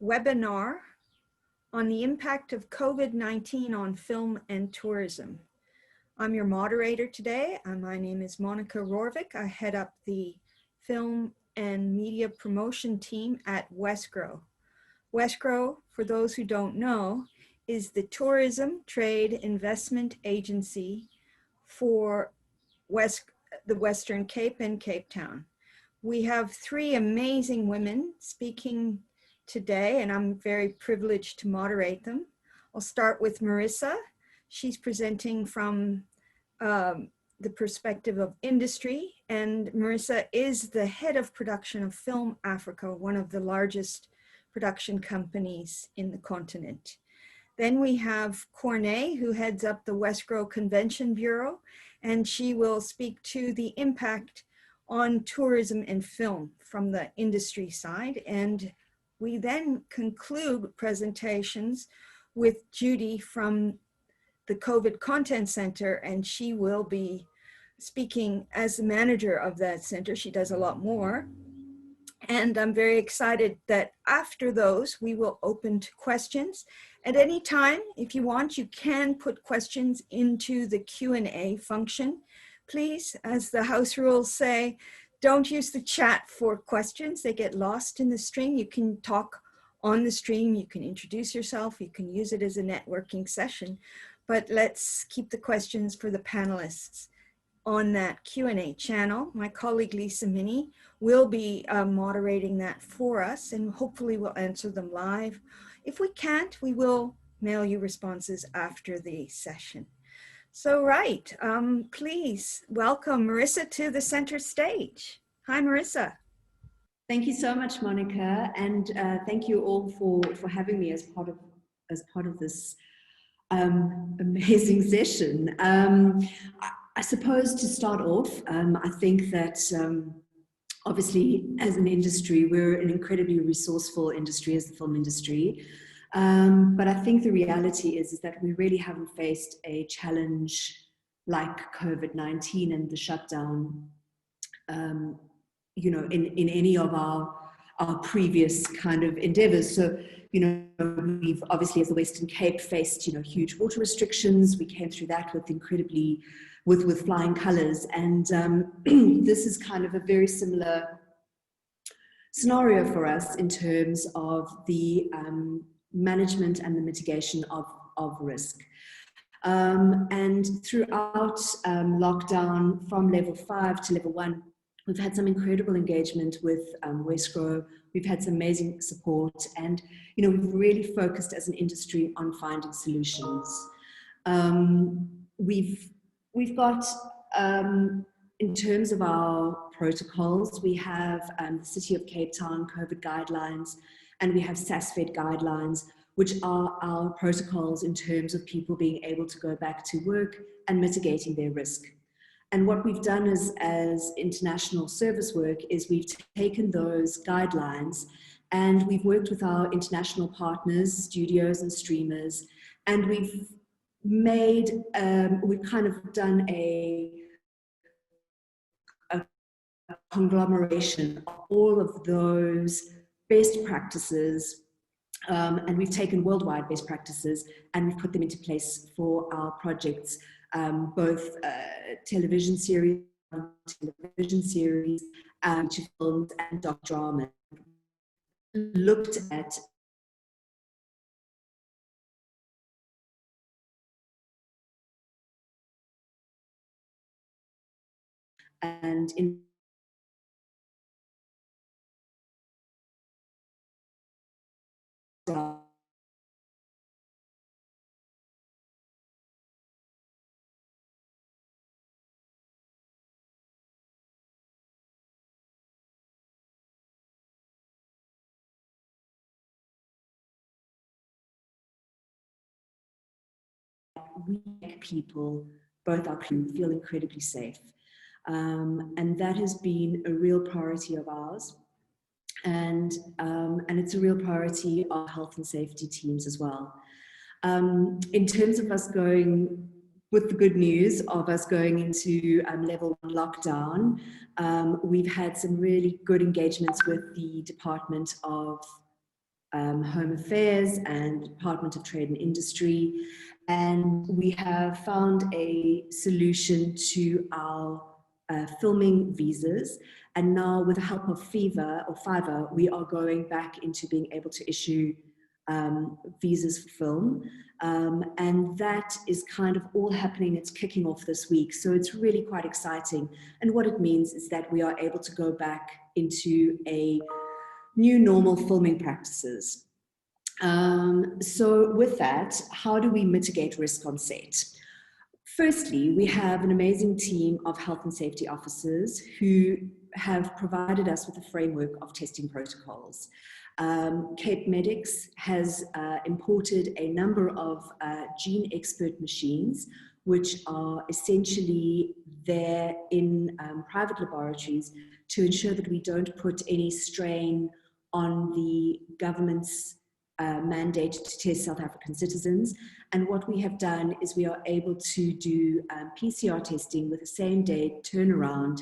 webinar on the impact of COVID-19 on film and tourism. I'm your moderator today. My name is Monica Rorvik. I head up the film and media promotion team at Wesgro. Wesgro, for those who don't know, is the tourism trade investment agency for the Western Cape and Cape Town. We have three amazing women speaking today, and I'm very privileged to moderate them. I'll start with Marissa. She's presenting from the perspective of industry, and Marissa is the head of production of Film Africa, one of the largest production companies in the continent. Then we have Cornée, who heads up the Wesgro Convention Bureau, and she will speak to the impact on tourism and film from the industry side. And we then conclude presentations with Judy from the COVID Content Center, and she will be speaking as the manager of that center. She does a lot more. And I'm very excited that after those, we will open to questions. At any time, if you want, you can put questions into the Q&A function. Please, as the house rules say, don't use the chat for questions. They get lost in the stream. You can talk on the stream. You can introduce yourself. You can use it as a networking session. But let's keep the questions for the panelists on that Q&A channel. My colleague Lisa Minnie will be moderating that for us, and hopefully we'll answer them live. If we can't, we will mail you responses after the session. So right, please welcome Marissa to the center stage. Hi, Marissa. Thank you so much, Monica, and thank you all for having me as part of this amazing session. I suppose to start off, I think that obviously as an industry, we're an incredibly resourceful industry as the film industry. But I think the reality is that we really haven't faced a challenge like COVID-19 and the shutdown, you know, in any of our previous kind of endeavors. So, you know, we've obviously as the Western Cape faced, you know, huge water restrictions. We came through that with flying colors. And this is kind of a very similar scenario for us in terms of the management and the mitigation of risk. And throughout lockdown, from level 5 to level 1, we've had some incredible engagement with Wesgro. We've had some amazing support, and you know, we've really focused as an industry on finding solutions. We've got, in terms of our protocols, we have the City of Cape Town COVID guidelines, and we have SASFED guidelines, which are our protocols in terms of people being able to go back to work and mitigating their risk. And what we've done as international service work is we've taken those guidelines and we've worked with our international partners, studios and streamers, and we've kind of done a conglomeration of all of those best practices, and we've taken worldwide best practices and we've put them into place for our projects, both television series, feature films and doc drama. Looked at and in we make people, both our crew, feel incredibly safe. And that has been a real priority of ours. And it's a real priority of health and safety teams as well. In terms of us going, with the good news of us going into level 1 lockdown, we've had some really good engagements with the Department of Home Affairs and Department of Trade and Industry. And we have found a solution to our filming visas. And now with the help of Fiverr, we are going back into being able to issue visas for film. And that is kind of all happening. It's kicking off this week. So it's really quite exciting. And what it means is that we are able to go back into a new normal filming practices. So with that, how do we mitigate risk on set? Firstly, we have an amazing team of health and safety officers who have provided us with a framework of testing protocols. Cape Medics has imported a number of gene expert machines, which are essentially there in private laboratories to ensure that we don't put any strain on the government's mandate to test South African citizens. And what we have done is we are able to do PCR testing with the same day turnaround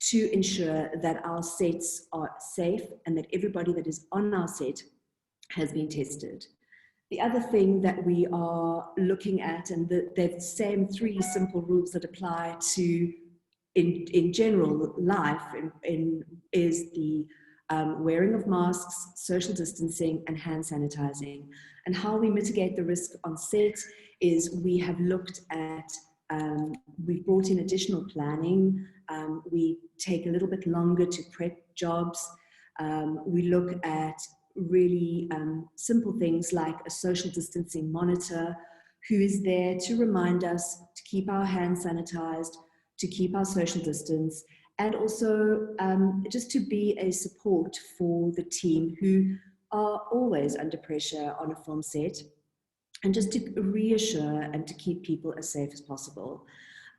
to ensure that our sets are safe and that everybody that is on our set has been tested. The other thing that we are looking at, and the same three simple rules that apply to in general life is the wearing of masks, social distancing, and hand sanitizing. And how we mitigate the risk on set is we have looked at, we've brought in additional planning. We take a little bit longer to prep jobs. We look at really simple things like a social distancing monitor who is there to remind us to keep our hands sanitized, to keep our social distance, and also just to be a support for the team who are always under pressure on a film set, and just to reassure and to keep people as safe as possible.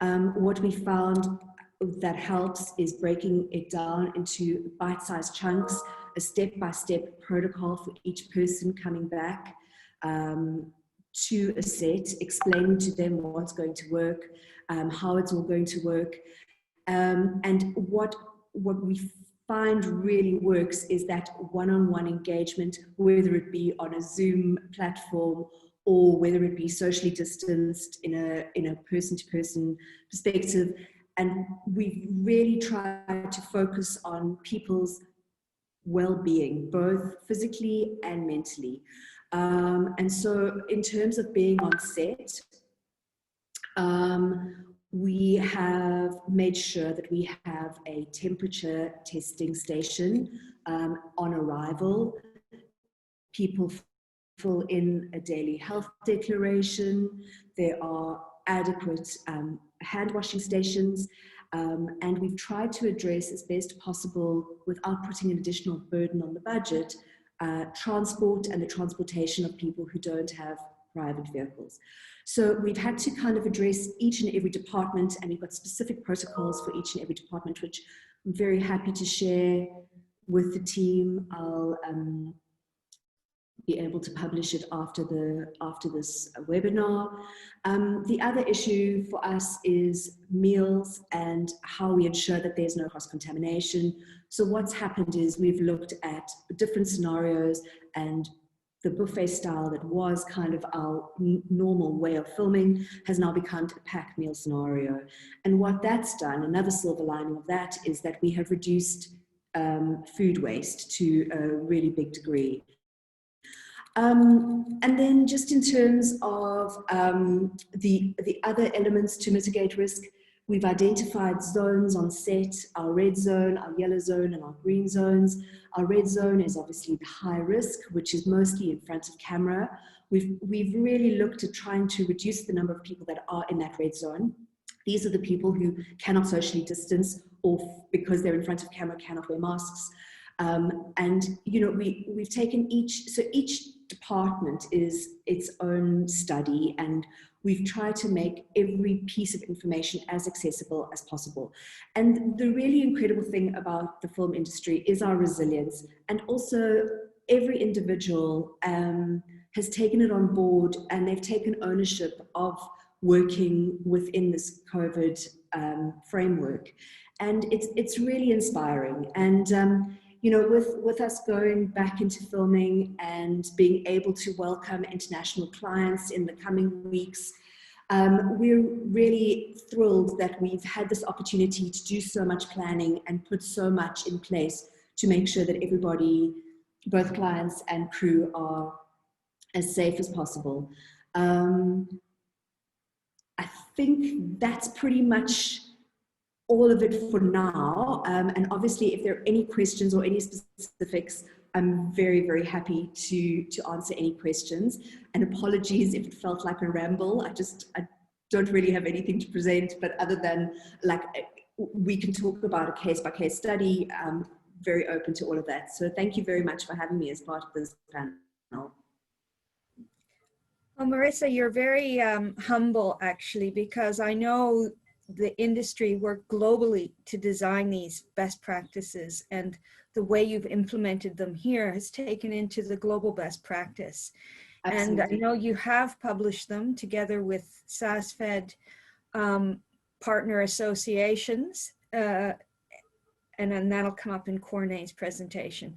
What we found that helps is breaking it down into bite-sized chunks, a step-by-step protocol for each person coming back to a set, explaining to them what's going to work, how it's all going to work. And what we find really works is that one-on-one engagement, whether it be on a Zoom platform or whether it be socially distanced in a person-to-person perspective. And we've really tried to focus on people's well-being, both physically and mentally. And so in terms of being on set, we have made sure that we have a temperature testing station on arrival. People fill in a daily health declaration. There are adequate hand washing stations. And we've tried to address as best possible, without putting an additional burden on the budget, transport and the transportation of people who don't have private vehicles. So we've had to kind of address each and every department, and we've got specific protocols for each and every department, which I'm very happy to share with the team. I'll be able to publish it after this webinar. The other issue for us is meals and how we ensure that there's no cross-contamination. So what's happened is we've looked at different scenarios, and the buffet style that was kind of our normal way of filming has now become a pack meal scenario. And what that's done, another silver lining of that, is that we have reduced food waste to a really big degree. And then just in terms of the other elements to mitigate risk, we've identified zones on set, our red zone, our yellow zone, and our green zones. Our red zone is obviously the high risk, which is mostly in front of camera. We've really looked at trying to reduce the number of people that are in that red zone. These are the people who cannot socially distance, or because they're in front of camera cannot wear masks. And you know, we've taken each department is its own study, and we've tried to make every piece of information as accessible as possible. And the really incredible thing about the film industry is our resilience, and also every individual has taken it on board, and they've taken ownership of working within this COVID framework. And it's really inspiring. And you know, with us going back into filming and being able to welcome international clients in the coming weeks, we're really thrilled that we've had this opportunity to do so much planning and put so much in place to make sure that everybody, both clients and crew, are as safe as possible. I think that's pretty much all of it for now. And obviously, if there are any questions or any specifics, I'm very, very happy to answer any questions. And apologies if it felt like a ramble. I don't really have anything to present, but other than like, we can talk about a case-by-case study. Very open to all of that. So thank you very much for having me as part of this panel. Well, Marissa, you're very humble, actually, because I know the industry worked globally to design these best practices, and the way you've implemented them here has taken into the global best practice. Absolutely. And I know you have published them together with SASFED partner associations, and then that'll come up in Cornet's presentation.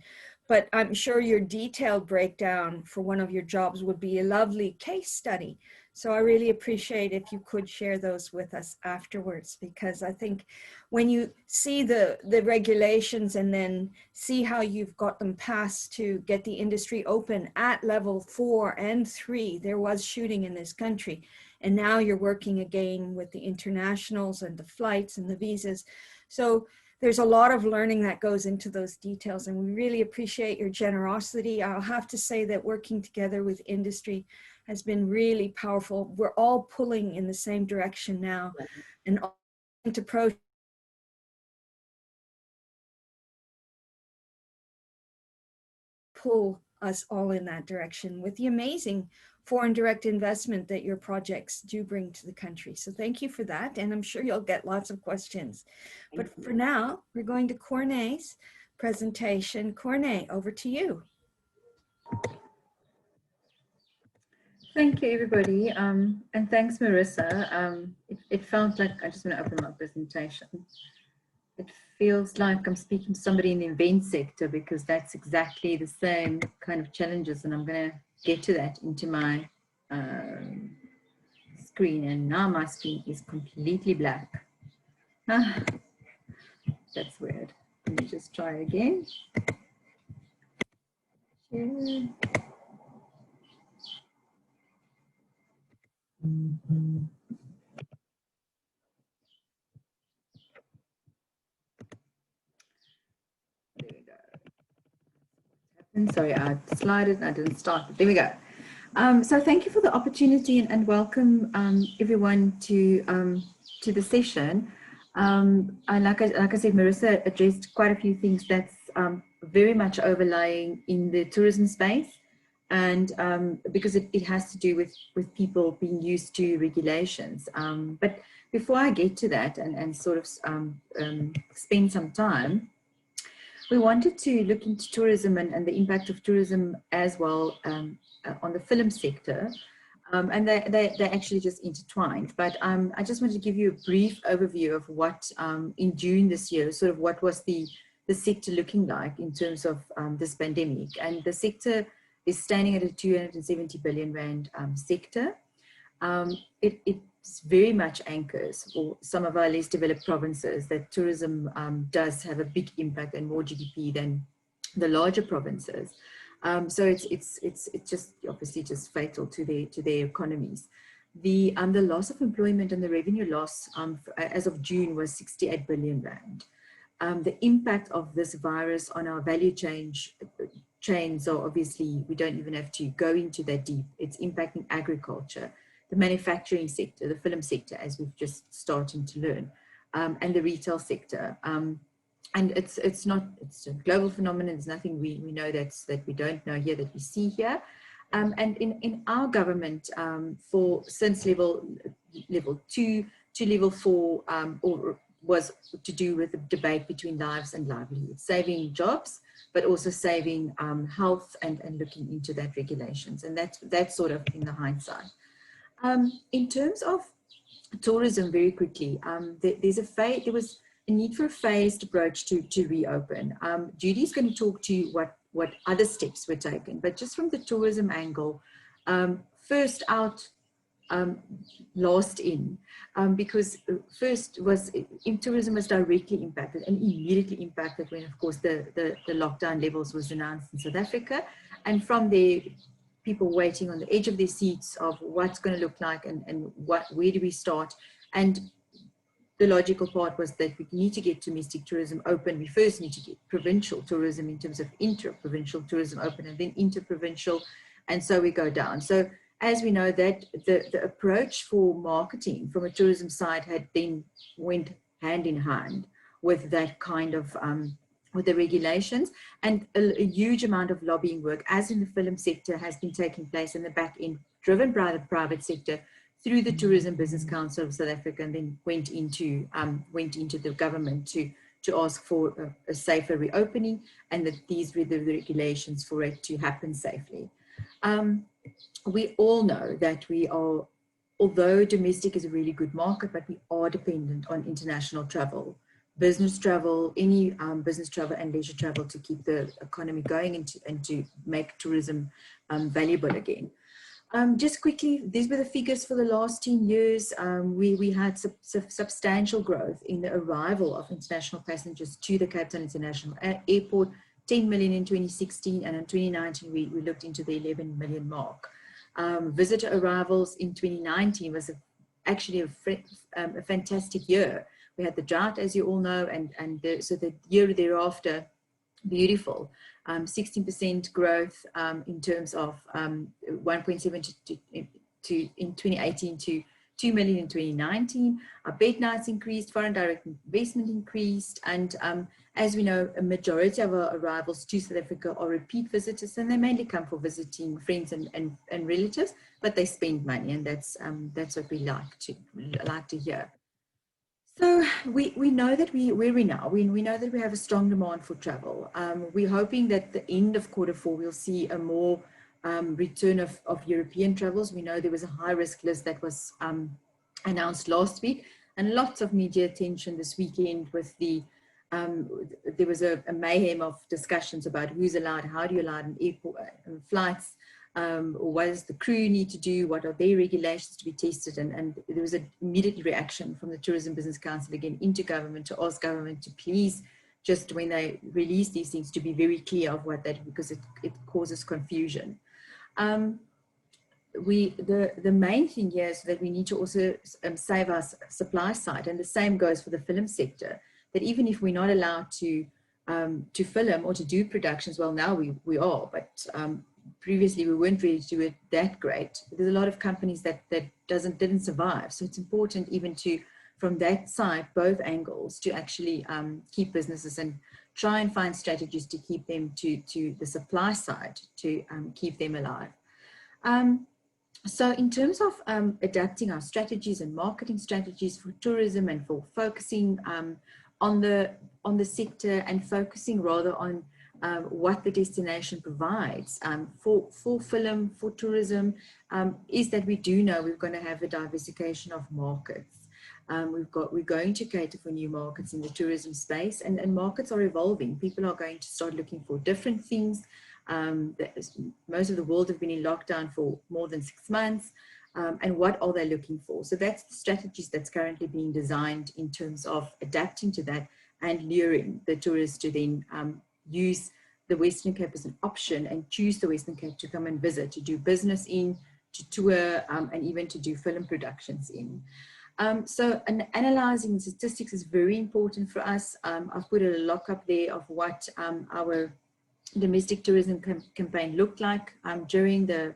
But I'm sure your detailed breakdown for one of your jobs would be a lovely case study. So I really appreciate if you could share those with us afterwards, because I think when you see the regulations and then see how you've got them passed to get the industry open at level 4 and 3, there was shooting in this country. And now you're working again with the internationals and the flights and the visas. So there's a lot of learning that goes into those details, and we really appreciate your generosity. I'll have to say that working together with industry has been really powerful. We're all pulling in the same direction now, and all to pull us all in that direction with the amazing foreign direct investment that your projects do bring to the country. So thank you for that. And I'm sure you'll get lots of questions. But for now, we're going to Cornet's presentation. Cornet, over to you. Thank you, everybody. And thanks, Marissa. It felt like, I just want to open my presentation. It feels like I'm speaking to somebody in the event sector, because that's exactly the same kind of challenges. And I'm going to get to that into my screen. And now my screen is completely black. That's weird. Let me just try again. There we go. Sorry, I slided and I didn't start, but there we go. So thank you for the opportunity, and welcome everyone to the session. And like I said, Marissa addressed quite a few things that's very much overlying in the tourism space, and because it has to do with people being used to regulations. But before I get to that and sort of spend some time, we wanted to look into tourism and the impact of tourism as well on the film sector. And they're actually just intertwined. But I just wanted to give you a brief overview of what in June this year, sort of what was the sector looking like in terms of this pandemic. And the sector is standing at a 270 billion Rand sector. It very much anchors for some of our less developed provinces that tourism does have a big impact and more GDP than the larger provinces. So it's just obviously just fatal to their economies. The loss of employment and the revenue loss as of June was 68 billion Rand. The impact of this virus on our value chains are obviously, we don't even have to go into that deep. It's impacting agriculture, the manufacturing sector, the film sector, as we've just starting to learn, and the retail sector. And it's a global phenomenon. There's nothing we know that we don't know here that we see here. And in our government, since level 2 to level 4, was to do with the debate between lives and livelihoods, saving jobs, but also saving health and looking into that regulations. And that's sort of in the hindsight. In terms of tourism, very quickly, there was a need for a phased approach to reopen. Judy's going to talk to you what other steps were taken, but just from the tourism angle, first out, last in, because first was in tourism was directly impacted and immediately impacted when, of course, the lockdown levels was announced in South Africa, and from there, people waiting on the edge of their seats of what's going to look like and where do we start. And the logical part was that we need to get domestic tourism open. We first need to get provincial tourism in terms of inter-provincial tourism open, and then inter-provincial, and so we go down. So as we know, that the approach for marketing from a tourism side had then went hand in hand with that kind of with the regulations, and a huge amount of lobbying work, as in the film sector, has been taking place in the back end, driven by the private sector through the Tourism Business Council of South Africa, and then went into the government to ask for a safer reopening, and that these were the regulations for it to happen safely. We all know that we are, although domestic is a really good market, but we are dependent on international travel, business travel, any business travel and leisure travel to keep the economy going and to make tourism valuable again. Just quickly, these were the figures for the last 10 years. We had substantial growth in the arrival of international passengers to the Cape Town International Airport, 10 million in 2016, and in 2019 we looked into the 11 million mark. Visitor arrivals in 2019 was actually a fantastic year. We had the drought, as you all know, so the year thereafter, beautiful. 16% growth in terms of 1.7 to in 2018 to 2 million in 2019. Our bed nights increased, foreign direct investment increased, and as we know, a majority of our arrivals to South Africa are repeat visitors, and they mainly come for visiting friends and relatives, but they spend money, and that's what we like to hear. So we know that where we now, we know that we have a strong demand for travel. We're hoping that the end of Q4 we'll see a more return of European travels. We know there was a high risk list that was announced last week, and lots of media attention this weekend with there was a mayhem of discussions about who's allowed, how do you allow in airport flights, what does the crew need to do, what are their regulations to be tested, and there was an immediate reaction from the Tourism Business Council again into government to ask government to please, just when they release these things, to be very clear of what that, because it causes confusion. The main thing here is that we need to also save our supply side, and the same goes for the film sector, that even if we're not allowed to film or to do productions, well, now we are, but previously we weren't ready to do it that great. There's a lot of companies that didn't survive. So it's important even from that side, both angles, to actually keep businesses and try and find strategies to keep them to the supply side, to keep them alive. So in terms of adapting our strategies and marketing strategies for tourism, and for focusing on the sector, and focusing rather on what the destination provides for film, for tourism, is that we do know we're going to have a diversification of markets. We're going to cater for new markets in the tourism space, and markets are evolving. People are going to start looking for different things. Most of the world have been in lockdown for more than 6 months. And what are they looking for? So that's the strategies that's currently being designed in terms of adapting to that and luring the tourists to then use the Western Cape as an option and choose the Western Cape to come and visit, to do business in, to tour, and even to do film productions in. So analyzing statistics is very important for us. I've put a lockup there of what our domestic tourism campaign looked like during the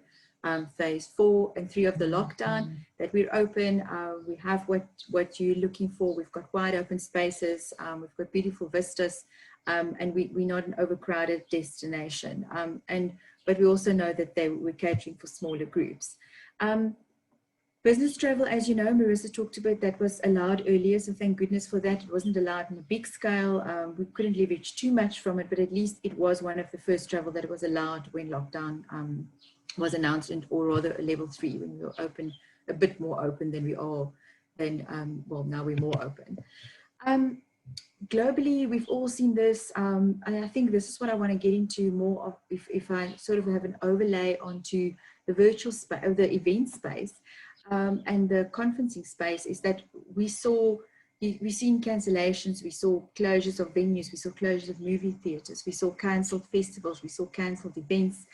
phase 4 and 3 of the lockdown, that we're open. We have what you're looking for. We've got wide open spaces. We've got beautiful vistas, and we're not an overcrowded destination. But we also know that we're catering for smaller groups. Business travel, as you know, Marissa talked about, that was allowed earlier, so thank goodness for that. It wasn't allowed on a big scale. We couldn't leverage too much from it, but at least it was one of the first travel that was allowed when lockdown was announced, or rather a level 3, when we were open, a bit more open than we are, well, now we're more open. globally, we've all seen this, and I think this is what I want to get into more of, if I sort of have an overlay onto the virtual space, or the event space, and the conferencing space, is that we've seen cancellations, we saw closures of venues, we saw closures of movie theaters, we saw cancelled festivals, we saw cancelled events,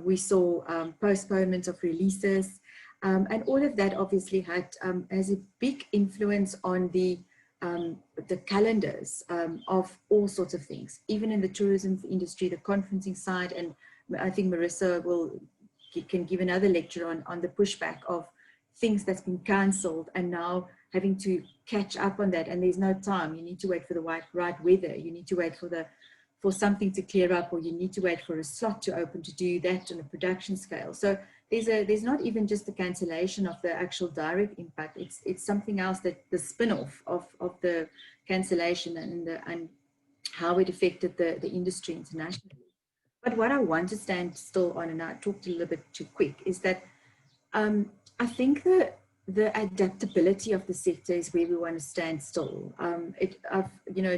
we saw postponements of releases, and all of that obviously has a big influence on the calendars of all sorts of things, even in the tourism industry, the conferencing side. And I think Marissa can give another lecture on the pushback of things that's been cancelled and now having to catch up on that. And there's no time. You need to wait for the right weather. You need to wait for something to clear up, or you need to wait for a slot to open to do that on a production scale. So there's not even just the cancellation of the actual direct impact. It's something else, that the spin-off of the cancellation and how it affected the industry internationally. But what I want to stand still on, and I talked a little bit too quick, is that I think the adaptability of the sector is where we want to stand still.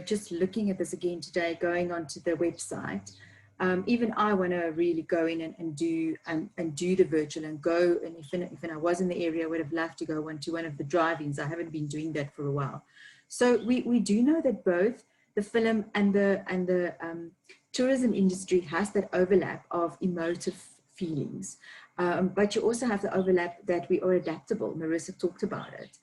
Just looking at this again today, going onto the website, even I want to really go in and do the virtual, and go, and if I was in the area, I would have loved to go to one of the drive-ins. I haven't been doing that for a while. So we do know that both the film and the tourism industry has that overlap of emotive feelings. But you also have the overlap that we are adaptable. Marissa talked about it.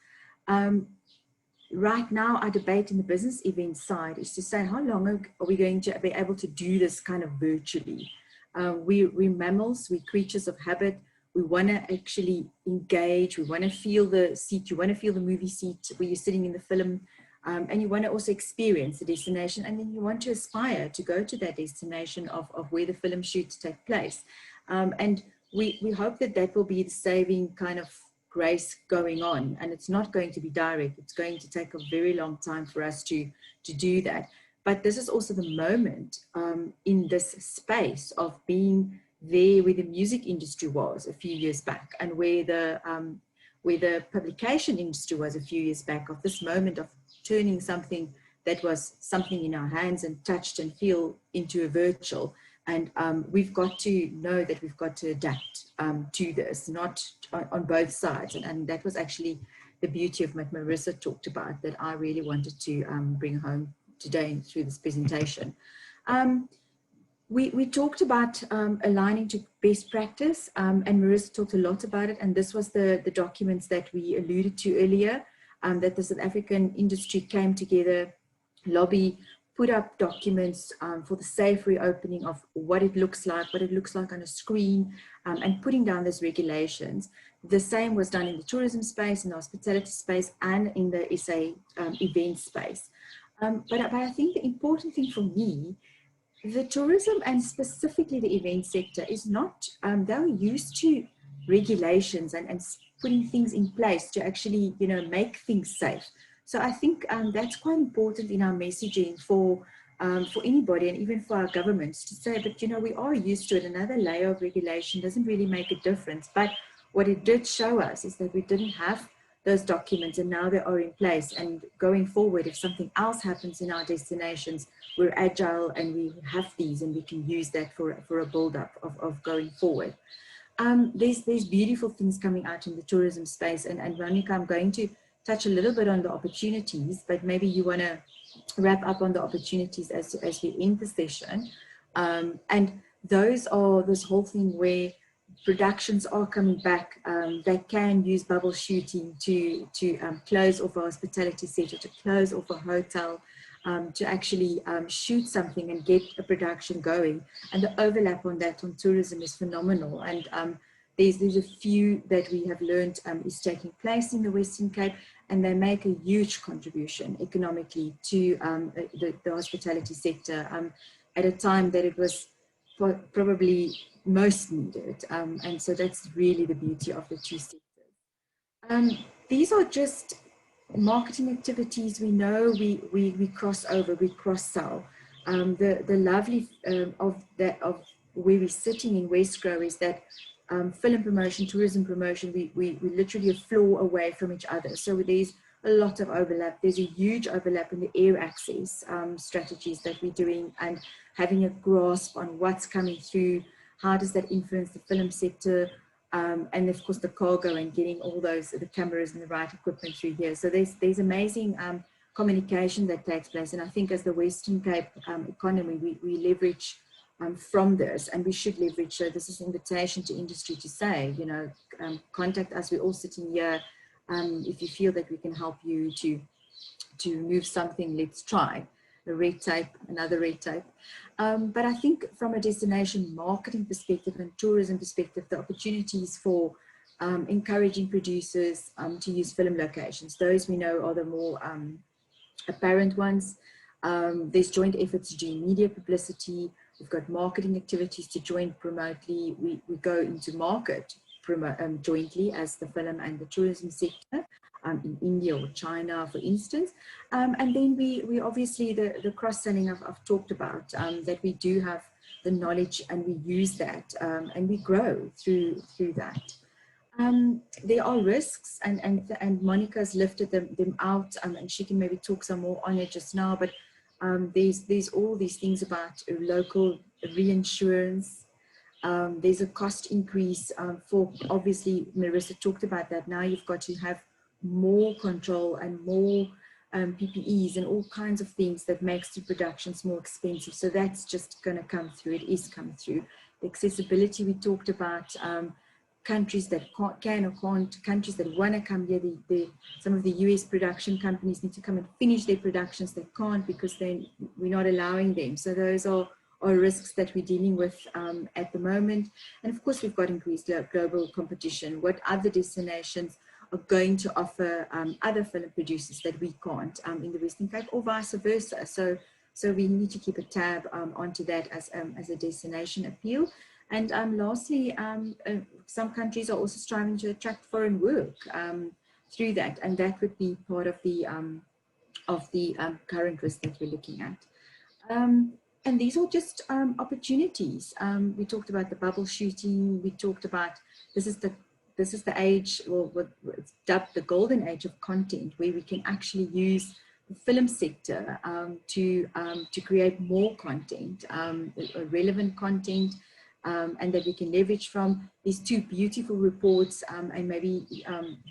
Right now, our debate in the business event side is to say, how long are we going to be able to do this kind of virtually? We're mammals, we're creatures of habit. We want to actually engage. We want to feel the seat. You want to feel the movie seat where you're sitting in the film. And you want to also experience the destination, and then you want to aspire to go to that destination of where the film shoots take place. And we hope that will be the saving kind of grace going on, and it's not going to be direct. It's going to take a very long time for us to do that. But this is also the moment in this space of being there where the music industry was a few years back, and where the publication industry was a few years back, of this moment of turning something that was something in our hands and touched and feel into a virtual. And we've got to know that we've got to adapt to this, not on both sides. And that was actually the beauty of what Marissa talked about, that I really wanted to bring home today through this presentation. We talked about aligning to best practice, and Marissa talked a lot about it. And this was the documents that we alluded to earlier, that the South African industry came together, lobby, put up documents for the safe reopening of what it looks like on a screen, and putting down those regulations. The same was done in the tourism space, in the hospitality space, and in the SA event space. But I think the important thing for me, the tourism and specifically the event sector is not, they're used to regulations and putting things in place to actually, make things safe. So I think that's quite important in our messaging for anybody, and even for our governments, to say, but we are used to it. Another layer of regulation doesn't really make a difference. But what it did show us is that we didn't have those documents, and now they are in place. And going forward, if something else happens in our destinations, we're agile and we have these, and we can use that for a build-up of going forward. There's beautiful things coming out in the tourism space, and Monica, I'm going to touch a little bit on the opportunities, but maybe you want to wrap up on the opportunities as we end the session. And those are this whole thing where productions are coming back. They can use bubble shooting to close off a hospitality sector, to close off a hotel, to actually shoot something and get a production going. And the overlap on that on tourism is phenomenal. And there's a few that we have learned is taking place in the Western Cape, and they make a huge contribution economically to the hospitality sector at a time that it was probably most needed. And so that's really the beauty of the two sectors. These are just marketing activities. We know we cross over, we cross sell. The lovely of where we're sitting in Wesgro is that film promotion, tourism promotion, we literally a floor away from each other. So there's a lot of overlap. There's a huge overlap in the air access strategies that we're doing, and having a grasp on what's coming through, how does that influence the film sector, and of course the cargo, and getting all those, the cameras and the right equipment through here. So there's amazing communication that takes place. And I think as the Western Cape economy, we leverage from this, and we should leverage. So this is an invitation to industry to say, you know, contact us. We're all sitting here. If you feel that we can help you to move something, let's try. The red tape, another red tape. But I think from a destination marketing perspective and tourism perspective, the opportunities for encouraging producers to use film locations, those we know are the more apparent ones. There's joint efforts to do media publicity. We've got marketing activities to join remotely. We go into market jointly as the film and the tourism sector in India or China, for instance. And then we obviously, the cross-selling I've talked about, that we do have the knowledge and we use that and we grow through that. There are risks, and Monica's lifted them out, and she can maybe talk some more on it just now, but there's all these things about local reinsurance. There's a cost increase for, obviously, Marissa talked about that. Now you've got to have more control and more PPEs and all kinds of things that makes the productions more expensive. So that's just going to come through. It is coming through. The accessibility we talked about, countries that can or can't, countries that want to come here, some of the US production companies need to come and finish their productions. They can't because we're not allowing them. So those are risks that we're dealing with at the moment. And of course, we've got increased global competition. What other destinations are going to offer other film producers that we can't in the Western Cape, or vice versa. So we need to keep a tab onto that as a destination appeal. And lastly, some countries are also striving to attract foreign work through that, and that would be part of the current risk that we're looking at. And these are just opportunities. We talked about the bubble shooting. We talked about this is the age, or what it's dubbed the golden age of content, where we can actually use the film sector to create more content, relevant content. And that we can leverage from these two beautiful reports, and maybe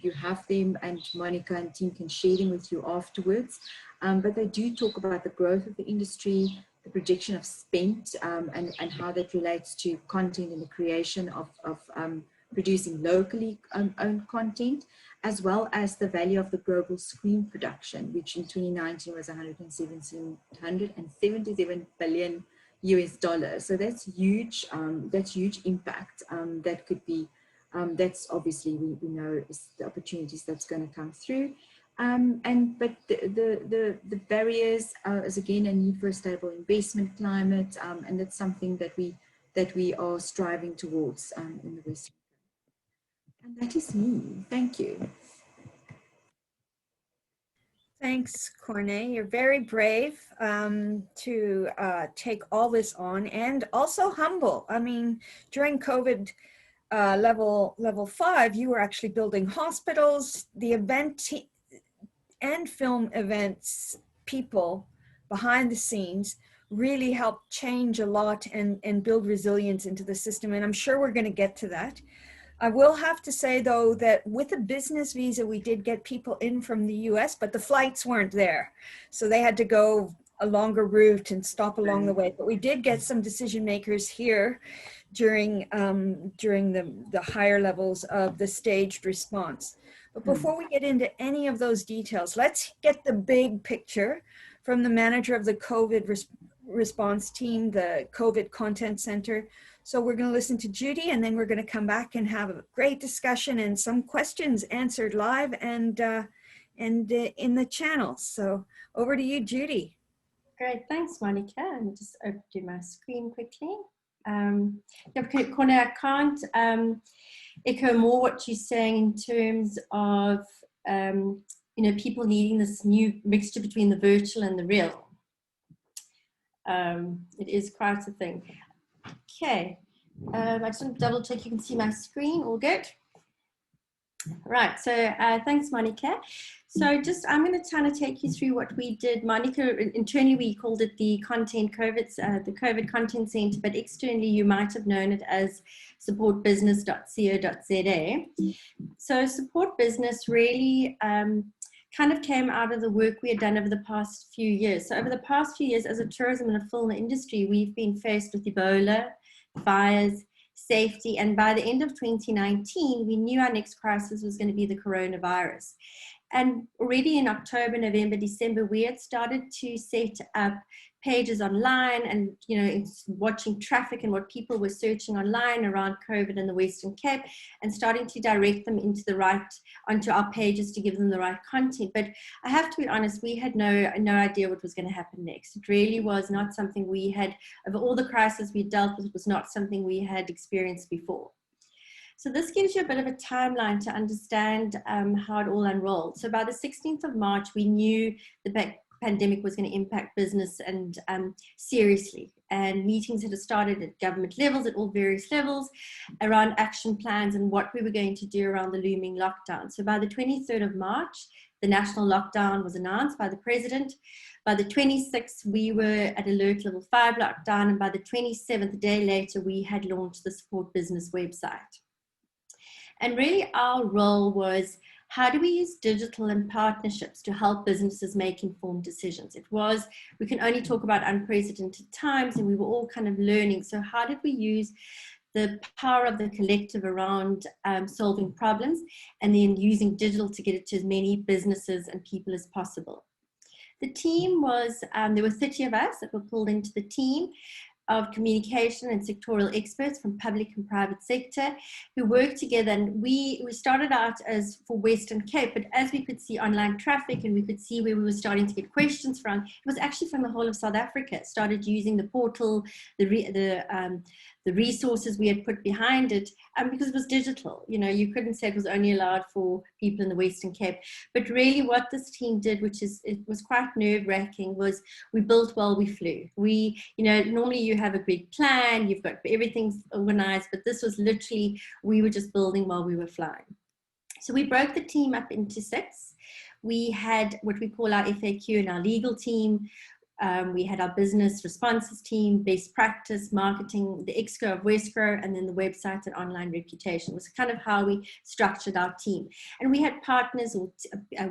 you have them and Monica and team can share them with you afterwards. But they do talk about the growth of the industry, the projection of spend, and how that relates to content and the creation of producing locally owned content, as well as the value of the global screen production, which in 2019 was 177 billion US dollars. So that's huge impact. That could be, that's obviously we know is the opportunities that's going to come through. But the barriers is again a need for a stable investment climate, and that's something that we are striving towards in the West. And that is me. Thank you. Thanks, Corne. You're very brave to take all this on, and also humble. I mean, during COVID level 5, you were actually building hospitals. The event and film events people behind the scenes really helped change a lot and build resilience into the system. And I'm sure we're going to get to that. I will have to say, though, that with a business visa, we did get people in from the US, but the flights weren't there. So they had to go a longer route and stop along the way. But we did get some decision makers here during the higher levels of the staged response. But before we get into any of those details, let's get the big picture from the manager of the COVID response team, the COVID Content Center. So we're going to listen to Judy, and then we're going to come back and have a great discussion and some questions answered live and in the channel. So over to you, Judy. Great, thanks, Monica. And just open my screen quickly. Okay, Corne, I can't echo more what you're saying in terms of people needing this new mixture between the virtual and the real. It is quite a thing. Okay, I just want to double check you can see my screen. All good? Right, so thanks, Monica. So just, I'm going to kind of take you through what we did. Monica, internally we called it the the COVID Content Center, but externally you might have known it as supportbusiness.co.za. So Support Business really kind of came out of the work we had done over the past few years. So over the past few years, as a tourism and a film industry, we've been faced with Ebola, fires, safety, and by the end of 2019, we knew our next crisis was going to be the coronavirus. And already in October, November, December, we had started to set up pages online and, you know, watching traffic and what people were searching online around COVID in the Western Cape, and starting to direct them onto our pages to give them the right content. But I have to be honest, we had no idea what was going to happen next. It really was not something we had, of all the crises we dealt with, it was not something we had experienced before. So this gives you a bit of a timeline to understand how it all unrolled. So by the 16th of March, we knew the pandemic was going to impact business and seriously. And meetings had started at government levels, at all various levels, around action plans and what we were going to do around the looming lockdown. So by the 23rd of March, the national lockdown was announced by the president. By the 26th, we were at alert level 5 lockdown. And by the 27th, a day later, we had launched the Support Business website. And really our role was, how do we use digital and partnerships to help businesses make informed decisions? It was, we can only talk about unprecedented times and we were all kind of learning. So how did we use the power of the collective around solving problems, and then using digital to get it to as many businesses and people as possible? The team was, there were 30 of us that were pulled into the team of communication and sectoral experts from public and private sector who worked together. And we started out as for Western Cape, but as we could see online traffic and we could see where we were starting to get questions from, it was actually from the whole of South Africa. Started using the portal, the resources we had put behind it, because it was digital. You know, you couldn't say it was only allowed for people in the Western Cape. But really what this team did, it was quite nerve-wracking, was we built while we flew. We, you know, normally you have a big plan, you've got everything organized, but this was literally, we were just building while we were flying. So we broke the team up into 6. We had what we call our FAQ and our legal team. We had our business responses team, best practice, marketing, the exco of Wesgro, and then the website and online reputation. It was kind of how we structured our team. And we had partners,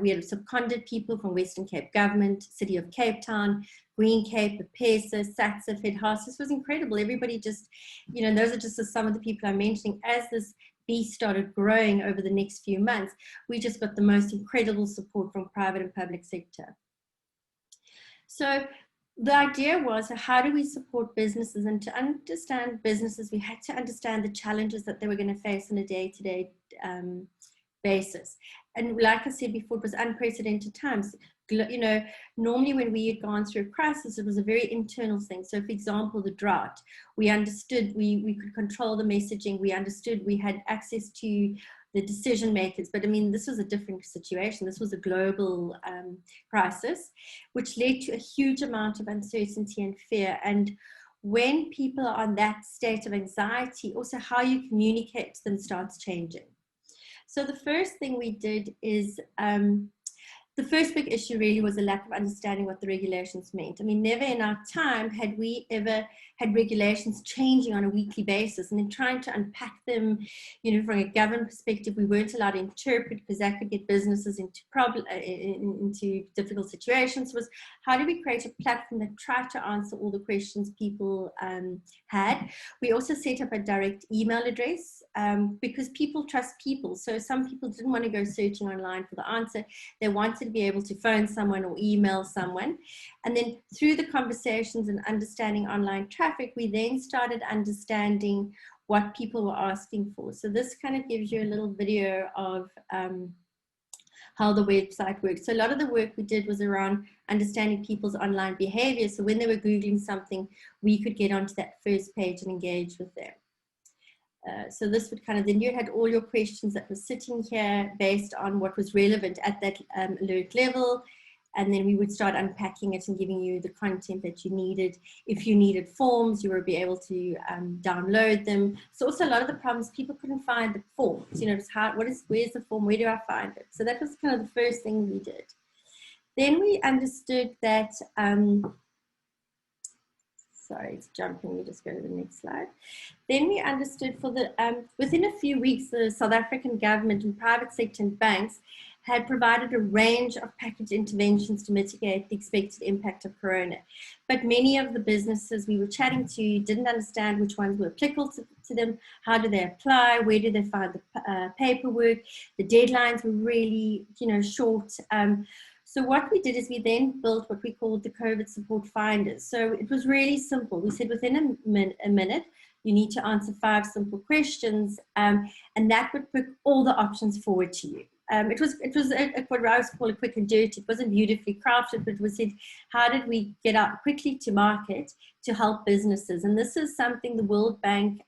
we had seconded people from Western Cape Government, City of Cape Town, Green Cape, Apesa, SATSA, Fed House. This was incredible. Everybody just, you know, those are just some of the people I'm mentioning. As this beast started growing over the next few months, we just got the most incredible support from private and public sector. So the idea was, how do we support businesses? And to understand businesses, we had to understand the challenges that they were going to face on a day-to-day basis. And like I said before, it was unprecedented times. You know, normally when we had gone through a crisis, it was a very internal thing. So for example, the drought, we understood we could control the messaging. We understood we had access to the decision makers. But I mean, this was a different situation. This was a global crisis, which led to a huge amount of uncertainty and fear. And when people are on that state of anxiety, also how you communicate to them starts changing. So the first thing we did is, the first big issue really was a lack of understanding what the regulations meant. I mean, never in our time had we ever had regulations changing on a weekly basis, and then trying to unpack them, you know, from a government perspective. We weren't allowed to interpret because that could get businesses into difficult situations. Was, how do we create a platform that tried to answer all the questions people had? We also set up a direct email address because people trust people. So some people didn't want to go searching online for the answer. They wanted to be able to phone someone or email someone. And then through the conversations and understanding online traffic, we then started understanding what people were asking for. So this kind of gives you a little video of how the website works. So a lot of the work we did was around understanding people's online behavior. So when they were Googling something, we could get onto that first page and engage with them. So this would kind of, then you had all your questions that were sitting here based on what was relevant at that alert level. And then we would start unpacking it and giving you the content that you needed. If you needed forms, you would be able to download them. So also a lot of the problems, people couldn't find the forms, you know, just where's the form, where do I find it? So that was kind of the first thing we did. Then we understood that, sorry, it's jumping, we just go to the next slide. Then we understood for the, within a few weeks, the South African government and private sector and banks had provided a range of package interventions to mitigate the expected impact of Corona. But many of the businesses we were chatting to didn't understand which ones were applicable to them, how do they apply, where do they find the paperwork, the deadlines were really, you know, short. So what we did is we then built what we called the COVID support finders. So it was really simple. We said within a minute, you need to answer 5 simple questions, and that would put all the options forward to you. It was what I was calling quick and dirty. It wasn't beautifully crafted, but it was said, how did we get out quickly to market to help businesses? And this is something the World Bank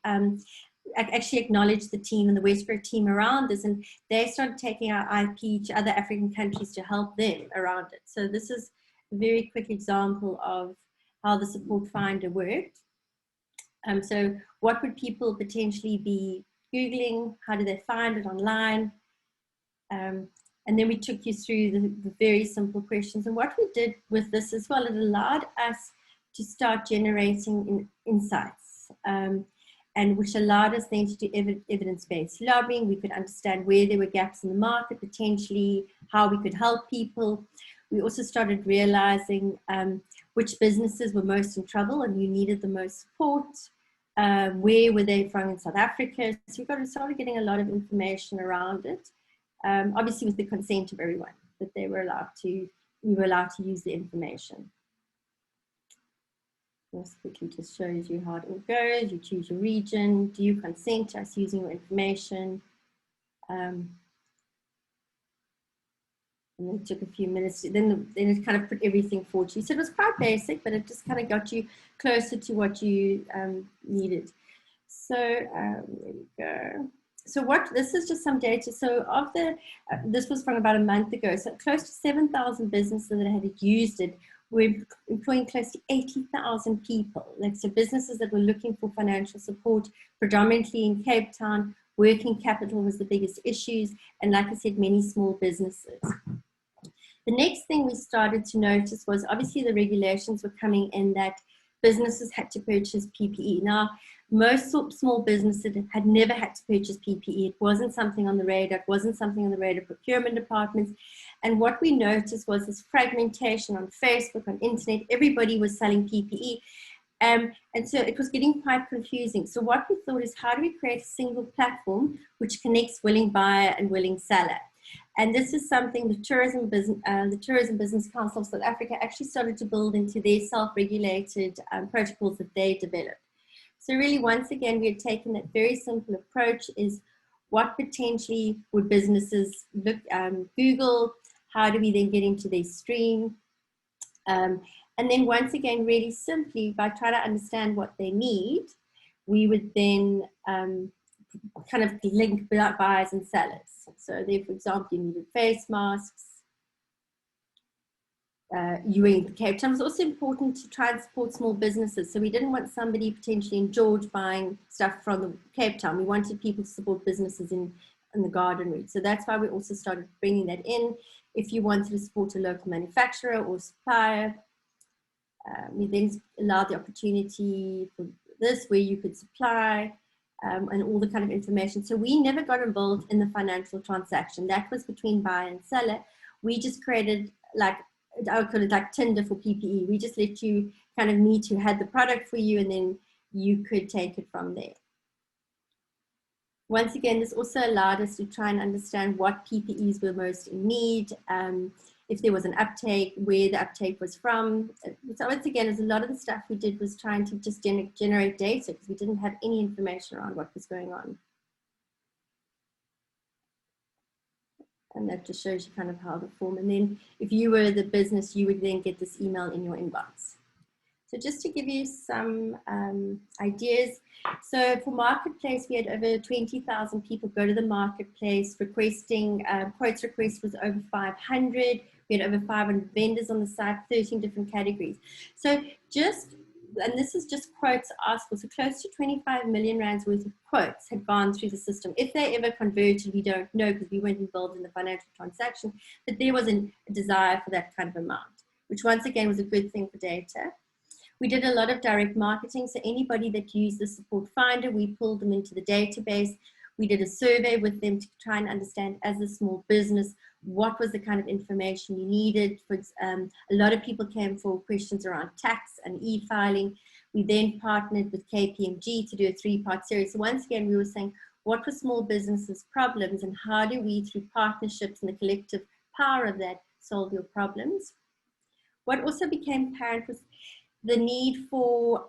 actually acknowledged the team and the Wesgro team around this, and they started taking our IP to other African countries to help them around it. So this is a very quick example of how the support finder worked. So what would people potentially be Googling? How do they find it online? And then we took you through the very simple questions. And what we did with this as well, it allowed us to start generating insights, and which allowed us then to do evidence-based lobbying. We could understand where there were gaps in the market, potentially how we could help people. We also started realizing which businesses were most in trouble and who needed the most support. Where were they from in South Africa? So we started getting a lot of information around it. Obviously with the consent of everyone, that we were allowed to use the information. This quickly just shows you how it all goes. You choose your region. Do you consent to us using your information? And then it took a few minutes. Then it kind of put everything forward you. So it was quite basic, but it just kind of got you closer to what you needed. So there we go. So this is just some data. So of the, this was from about a month ago. So close to 7,000 businesses that had used it. We're employing close to 80,000 people. So businesses that were looking for financial support, predominantly in Cape Town. Working capital was the biggest issues. And like I said, many small businesses. The next thing we started to notice was obviously the regulations were coming in that businesses had to purchase PPE. Now, most small businesses had never had to purchase PPE. It wasn't something on the radar. It wasn't something on the radar procurement departments. And what we noticed was this fragmentation on Facebook, on internet. Everybody was selling PPE. And so it was getting quite confusing. So what we thought is, how do we create a single platform which connects willing buyer and willing seller? And this is something the Tourism Business Council of South Africa actually started to build into their self-regulated protocols that they developed. So really, once again, we had taken that very simple approach is what potentially would businesses look, Google, how do we then get into their stream? And then once again, really simply, by trying to understand what they need, we would then kind of link buyers and sellers. So there, for example, you needed face masks. You were in Cape Town. It was also important to try and support small businesses. So we didn't want somebody potentially in George buying stuff from the Cape Town. We wanted people to support businesses in the garden route. So that's why we also started bringing that in. If you wanted to support a local manufacturer or supplier, we then allowed the opportunity for this where you could supply and all the kind of information. So we never got involved in the financial transaction. That was between buyer and seller. We just created like, I call it like Tinder for PPE. We just let you kind of meet who had the product for you, and then you could take it from there. Once again, this also allowed us to try and understand what PPEs were most in need, if there was an uptake, where the uptake was from. So once again, as a lot of the stuff we did was trying to just generate data because we didn't have any information around what was going on. And that just shows you kind of how the form, and then if you were the business, you would then get this email in your inbox. So just to give you some ideas. So for Marketplace, we had over 20,000 people go to the Marketplace requesting, quotes request was over 500. We We had over 500 vendors on the site, 13 different categories. So and this is just quotes asked for, so close to 25 million rands worth of quotes had gone through the system. If they ever converted, we don't know because we weren't involved in the financial transaction, but there was a desire for that kind of amount, which once again was a good thing for data. We did a lot of direct marketing, so anybody that used the support finder, we pulled them into the database. We did a survey with them to try and understand, as a small business, what was the kind of information you needed. A lot of people came for questions around tax and e-filing. We then partnered with KPMG to do a 3-part series. So once again, we were saying, what were small businesses' problems and how do we, through partnerships and the collective power of that, solve your problems? What also became apparent was the need for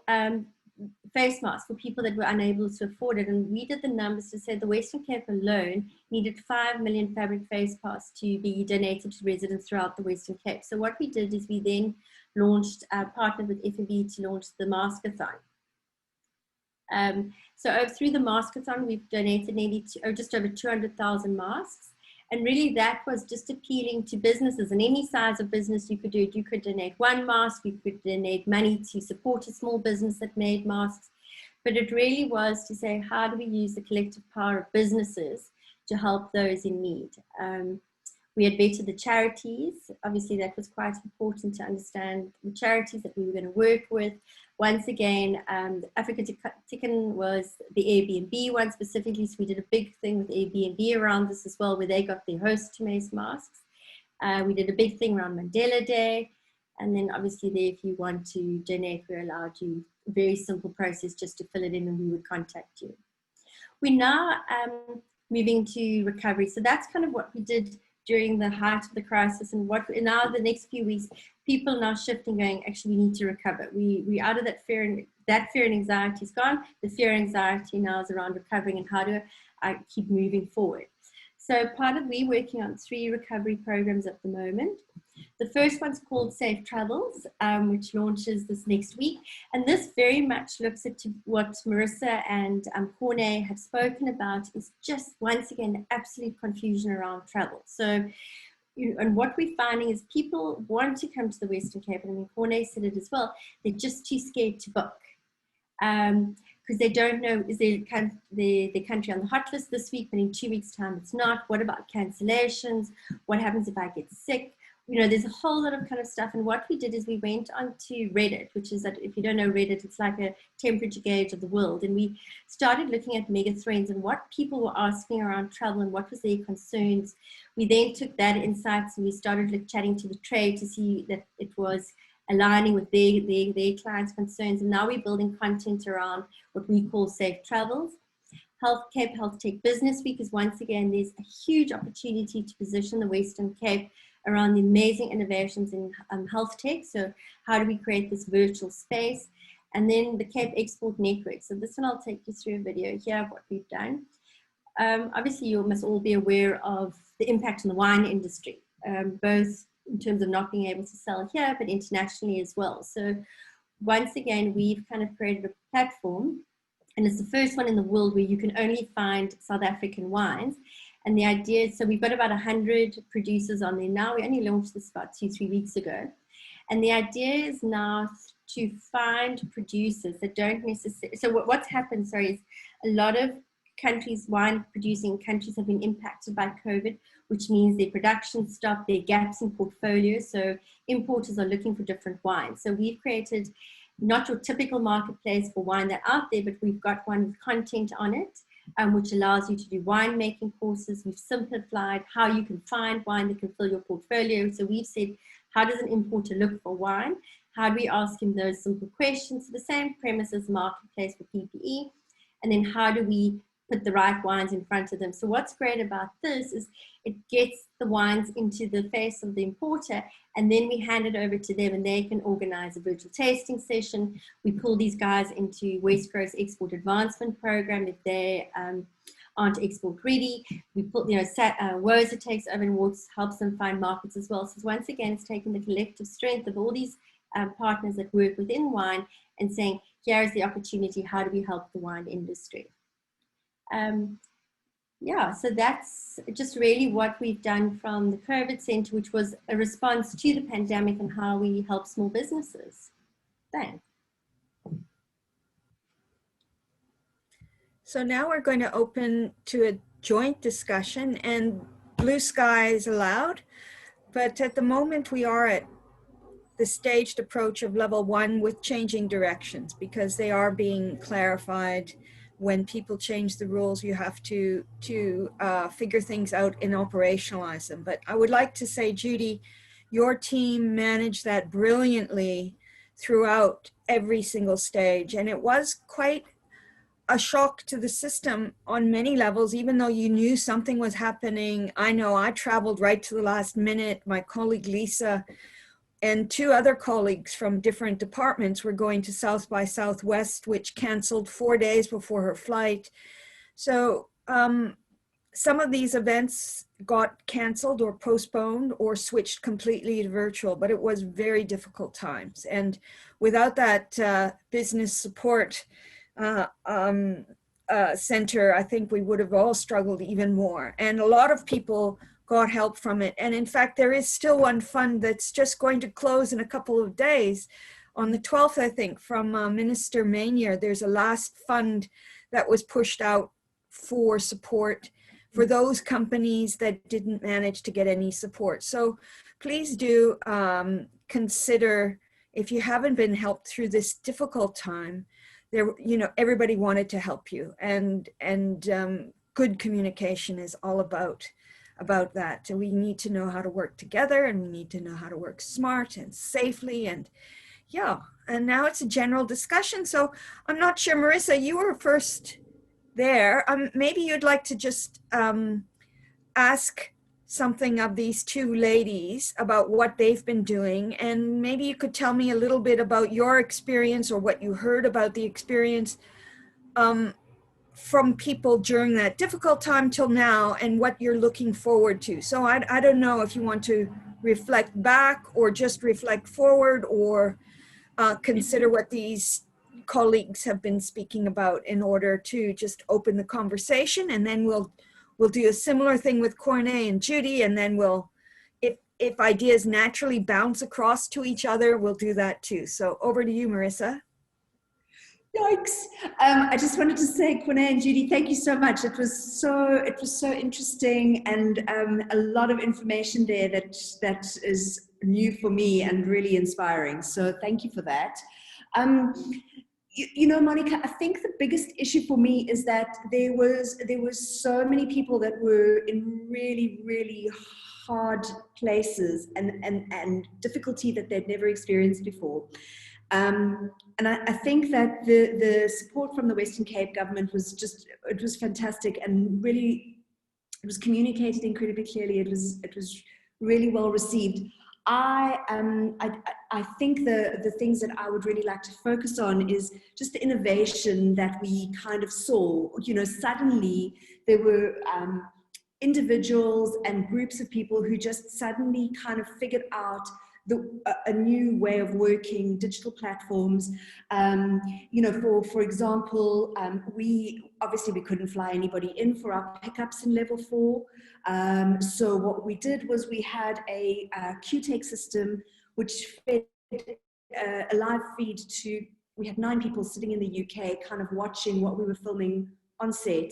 face masks for people that were unable to afford it. And we did the numbers to say the Western Cape alone needed 5 million fabric face masks to be donated to residents throughout the Western Cape. So what we did is we then launched, partnered with FNB to launch the Maskathon. So through the Maskathon, we've donated nearly just over 200,000 masks. And really that was just appealing to businesses, and any size of business you could do it. You could donate 1 mask, you could donate money to support a small business that made masks. But it really was to say, how do we use the collective power of businesses to help those in need? We had vetted the charities. Obviously, that was quite important to understand the charities that we were going to work with. Once again, Africa Tikkun was the Airbnb one specifically, so we did a big thing with Airbnb around this as well, where they got their hosts to make masks. We did a big thing around Mandela Day, and then obviously there, if you want to donate, we're allowed you, a very simple process just to fill it in and we would contact you. We're now moving to recovery, so that's kind of what we did during the height of the crisis, and what now the next few weeks, people are now shifting, going, actually, we need to recover. We out of that fear, and anxiety is gone. The fear and anxiety now is around recovering and how do I keep moving forward. So we're working on 3 recovery programs at the moment. The first one's called Safe Travels, which launches this next week. And this very much looks at what Marissa and Corne have spoken about, is just, once again, the absolute confusion around travel. So, and what we're finding is people want to come to the Western Cape, and I mean, Corne said it as well, they're just too scared to book. Because they don't know, is their country on the hot list this week, but in 2 weeks' time it's not? What about cancellations? What happens if I get sick? There's a whole lot of kind of stuff. And what we did is we went onto Reddit, which is that, if you don't know Reddit, it's like a temperature gauge of the world. And we started looking at mega trends and what people were asking around travel and what was their concerns. We then took that insights and we started chatting to the trade to see that it was aligning with their clients' concerns. And now we're building content around what we call Safe Travels. Cape Health Tech Business Week is, once again, there's a huge opportunity to position the Western Cape around the amazing innovations in health tech. So how do we create this virtual space? And then the Cape Export Network. So this one, I'll take you through a video here of what we've done. Obviously, you must all be aware of the impact on the wine industry, both in terms of not being able to sell here, but internationally as well. So once again, we've kind of created a platform, and it's the first one in the world where you can only find South African wines. And the idea is, so we've got about 100 producers on there now. We only launched this about 2-3 weeks ago. And the idea is now to find producers that don't necessarily, so what's happened, is a lot of countries, wine producing countries, have been impacted by COVID, which means their production stopped, their gaps in portfolio. So importers are looking for different wines. So we've created not your typical marketplace for wine that out there, but we've got one with content on it, which allows you to do winemaking courses. We've simplified how you can find wine that can fill your portfolio. So we've said, how does an importer look for wine? How do we ask him those simple questions? So the same premise as marketplace for PPE. And then how do we put the right wines in front of them? So what's great about this is it gets the wines into the face of the importer, and then we hand it over to them and they can organize a virtual tasting session. We pull these guys into Wesgro's export advancement program if they aren't export ready. We put, WOSA takes over and helps them find markets as well. So once again, it's taking the collective strength of all these partners that work within wine and saying, here's the opportunity, how do we help the wine industry? yeah, so that's just really what we've done from the COVID Centre, which was a response to the pandemic and how we help small businesses. Thanks. So now we're going to open to a joint discussion, and blue skies allowed. But at the moment we are at the staged approach of level 1 with changing directions, because they are being clarified. When people change the rules, you have to figure things out and operationalize them. But I would like to say, Judy, your team managed that brilliantly throughout every single stage. And it was quite a shock to the system on many levels, even though you knew something was happening. I know I traveled right to the last minute. My colleague Lisa and 2 other colleagues from different departments were going to South by Southwest, which canceled 4 days before her flight. So some of these events got canceled or postponed or switched completely to virtual, but it was very difficult times. And without that business support center, I think we would have all struggled even more. And a lot of people got help from it. And in fact, there is still one fund that's just going to close in a couple of days. On the 12th, I think, from Minister Mainier, there's a last fund that was pushed out for support for those companies that didn't manage to get any support. So please do consider, if you haven't been helped through this difficult time, there, you know, everybody wanted to help you, and good communication is all about that. And we need to know how to work together, and we need to know how to work smart and safely, and yeah. And now it's a general discussion. So I'm not sure, Marissa, you were first there. Maybe you'd like to just ask something of these 2 ladies about what they've been doing, and maybe you could tell me a little bit about your experience or what you heard about the experience from people during that difficult time till now, and what you're looking forward to. So I don't know if you want to reflect back or just reflect forward, or consider what these colleagues have been speaking about in order to just open the conversation. And then we'll do a similar thing with Corné and Judy, and then we'll, if ideas naturally bounce across to each other, we'll do that too. So over to you, Marissa. Yikes. I just wanted to say, Corné and Judy, thank you so much. It was so interesting, and a lot of information there that is new for me and really inspiring. So thank you for that. You know, Monica, I think the biggest issue for me is that there was so many people that were in really, really hard places and difficulty that they'd never experienced before. And I think that the support from the Western Cape government was it was fantastic, and really it was communicated incredibly clearly. It was really well received. I think the things that I would really like to focus on is just the innovation that we kind of saw. You know, suddenly there were individuals and groups of people who just suddenly kind of figured out a new way of working, digital platforms. You know, for example, we couldn't fly anybody in for our pickups in level 4. So what we did was we had a Q-Take system which fed a live feed to, we had 9 people sitting in the UK kind of watching what we were filming on set.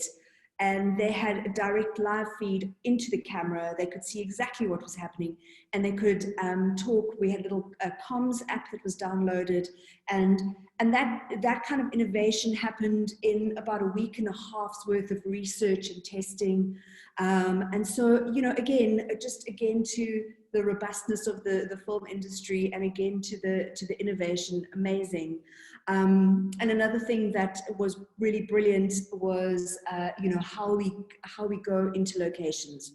And they had a direct live feed into the camera. They could see exactly what was happening, and they could talk. We had a little comms app that was downloaded, and that kind of innovation happened in about a week and a half's worth of research and testing. And so, you know, again to the robustness of the film industry, and again to the innovation, amazing. And another thing that was really brilliant was, you know, how we go into locations,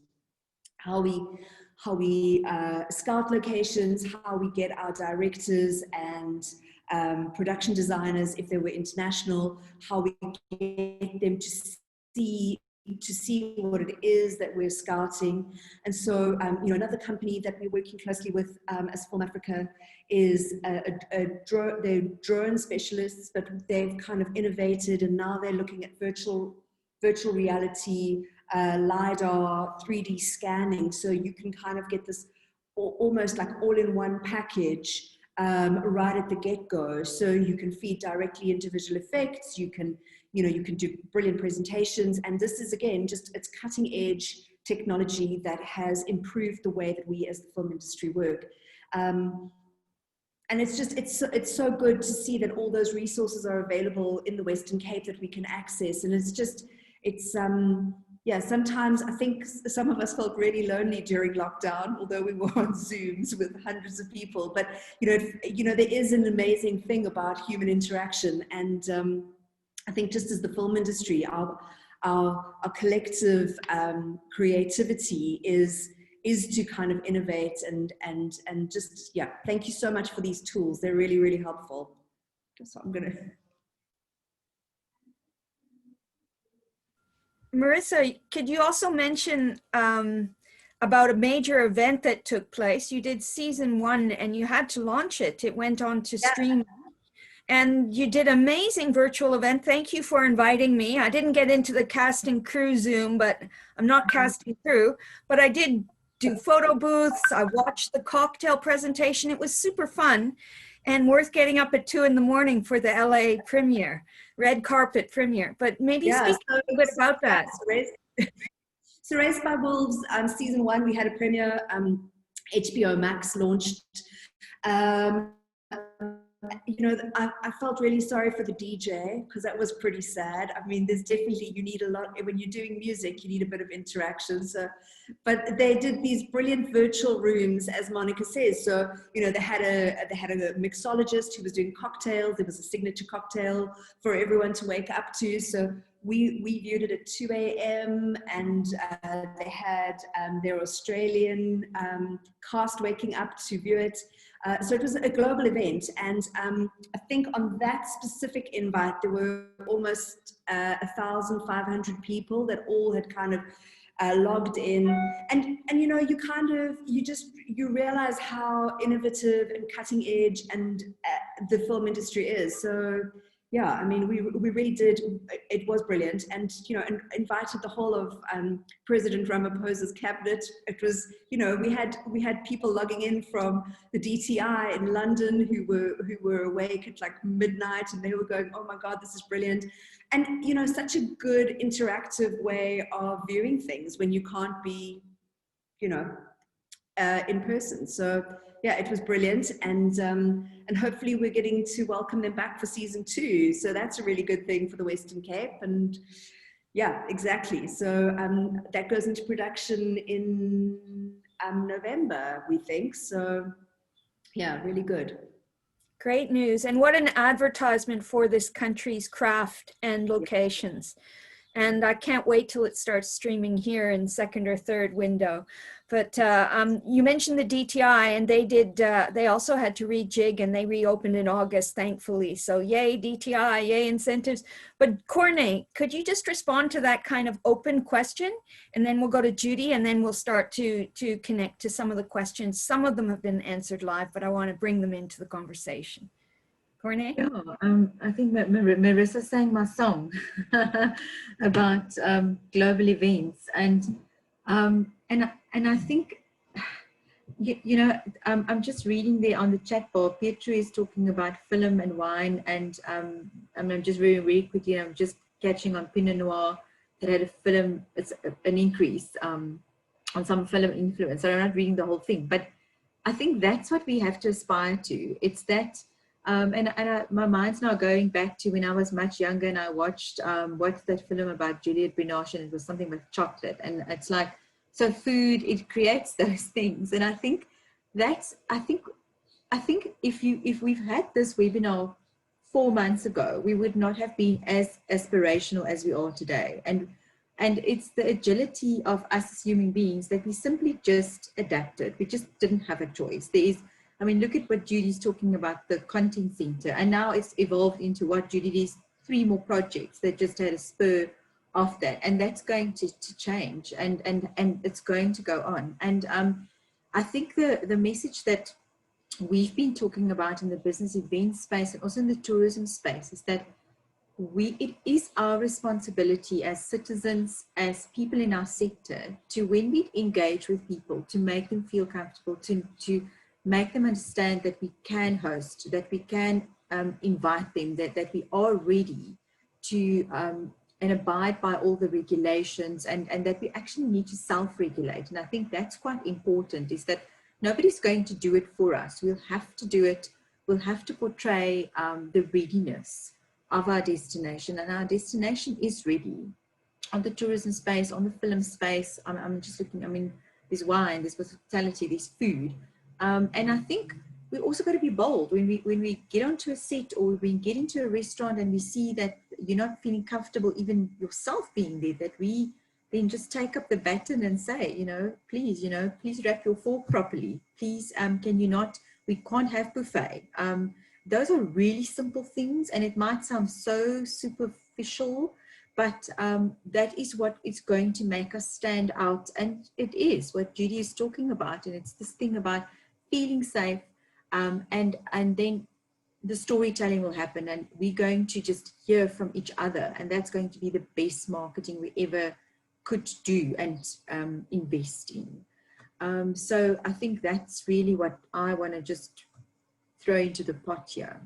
how we scout locations, how we get our directors and production designers, if they were international, how we get them to see what it is that we're scouting. And so, you know, another company that we're working closely with as Film Africa is they're drone specialists, but they've kind of innovated, and now they're looking at virtual reality LiDAR 3D scanning. So you can kind of get this almost like all-in-one package right at the get-go. So you can feed directly into visual effects. You can do brilliant presentations. And this is, again, it's cutting edge technology that has improved the way that we as the film industry work. And it's so good to see that all those resources are available in the Western Cape that we can access. And yeah, sometimes I think some of us felt really lonely during lockdown, although we were on Zooms with hundreds of people. But there is an amazing thing about human interaction, and I think just as the film industry, our collective creativity is to kind of innovate and just, yeah, thank you so much for these tools. They're really, really helpful. So I'm gonna. Marissa, could you also mention about a major event that took place? You did season 1 and you had to launch it. It went on to stream. And you did an amazing virtual event. Thank you for inviting me. I didn't get into the cast and crew Zoom, but I'm not casting crew, but I did do photo booths. I watched the cocktail presentation. It was super fun and worth getting up at 2 in the morning for the LA premiere, red carpet premiere. But maybe speak a little bit about that. So Raised by Wolves, season 1, we had a premiere. HBO Max launched. I felt really sorry for the DJ because that was pretty sad. I mean, there's definitely, you need a lot, when you're doing music, you need a bit of interaction. So, but they did these brilliant virtual rooms, as Monica says. So, they had a mixologist who was doing cocktails. There was a signature cocktail for everyone to wake up to. So we viewed it at 2 a.m. and they had their Australian cast waking up to view it. So it was a global event, and I think on that specific invite there were almost 1,500 people that all had kind of logged in, and you realize how innovative and cutting edge and the film industry is. So yeah, I mean, we really did. It was brilliant, and and invited the whole of President Ramaphosa's cabinet. It was, we had people logging in from the DTI in London who were awake at like midnight, and they were going, "Oh my God, this is brilliant!" And such a good interactive way of viewing things when you can't be, in person. So yeah, it was brilliant, and hopefully we're getting to welcome them back for season 2. So that's a really good thing for the Western Cape. And yeah, exactly. So that goes into production in November, we think. So yeah, really good. Great news. And what an advertisement for this country's craft and locations. And I can't wait till it starts streaming here in second or third window. But you mentioned the DTI, and they also had to rejig, and they reopened in August, thankfully. So yay DTI, yay incentives. But Corne, could you just respond to that kind of open question? And then we'll go to Judy, and then we'll start to connect to some of the questions. Some of them have been answered live, but I want to bring them into the conversation. Corne? Yeah, I think Marissa sang my song about global events, and I think I'm just reading there on the chat bar. Pietro is talking about film and wine, and I'm just very quickly. I'm just catching on Pinot Noir that had a film. It's an increase on some film influence. So I'm not reading the whole thing, but I think that's what we have to aspire to. It's that. My mind's now going back to when I was much younger, and I watched that film about Juliette Binoche, and it was something with chocolate, and it's like, so food, it creates those things. And I think if we've had this webinar 4 months ago, we would not have been as aspirational as we are today. And it's the agility of us as human beings that we simply just adapted. We just didn't have a choice. Look at what Judy's talking about, the content center, and now it's evolved into what Judy is, 3 more projects that just had a spur of that, and that's going to change, and it's going to go on. And I think the message that we've been talking about in the business event space and also in the tourism space is that it is our responsibility as citizens, as people in our sector, to, when we engage with people, to make them feel comfortable, to make them understand that we can host, that we can invite them, that we are ready to and abide by all the regulations, and that we actually need to self-regulate. And I think that's quite important, is that nobody's going to do it for us. We'll have to do it. We'll have to portray the readiness of our destination, and our destination is ready. On the tourism space, on the film space, I'm just looking, I mean, there's wine, there's hospitality, there's food. And I think we also got to be bold when we get onto a set, or we get into a restaurant and we see that you're not feeling comfortable even yourself being there, that we then just take up the baton and say, please wrap your fork properly. Please, can you not, we can't have buffet. Those are really simple things, and it might sound so superficial, but that is what is going to make us stand out. And it is what Judy is talking about. And it's this thing about feeling safe, and then the storytelling will happen, and we're going to just hear from each other. And that's going to be the best marketing we ever could do and invest in. So I think that's really what I want to just throw into the pot here.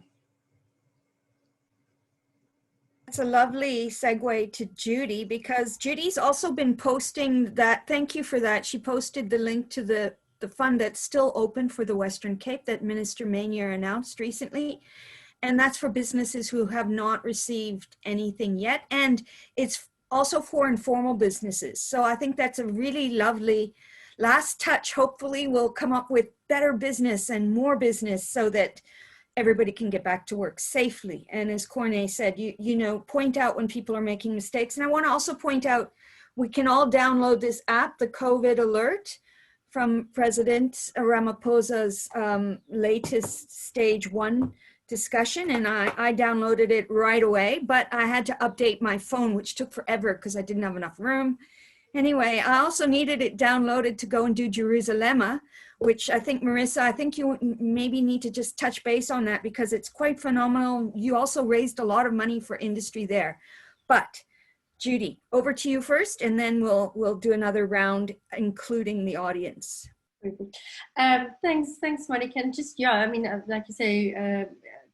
That's a lovely segue to Judy, because Judy's also been posting that. Thank you for that. She posted the link to the fund that's still open for the Western Cape that Minister Maynier announced recently. And that's for businesses who have not received anything yet. And it's also for informal businesses. So I think that's a really lovely last touch. Hopefully we'll come up with better business and more business so that everybody can get back to work safely. And as Corné said, point out when people are making mistakes. And I want to also point out, we can all download this app, the COVID Alert, from President Ramaphosa's latest stage 1 discussion. And I downloaded it right away, but I had to update my phone, which took forever because I didn't have enough room. Anyway, I also needed it downloaded to go and do Jerusalem, which I think, Marissa, I think you maybe need to just touch base on that, because it's quite phenomenal. You also raised a lot of money for industry there. But Judy, over to you first, and then we'll do another round, including the audience. Thanks, Monica. And just, like you say,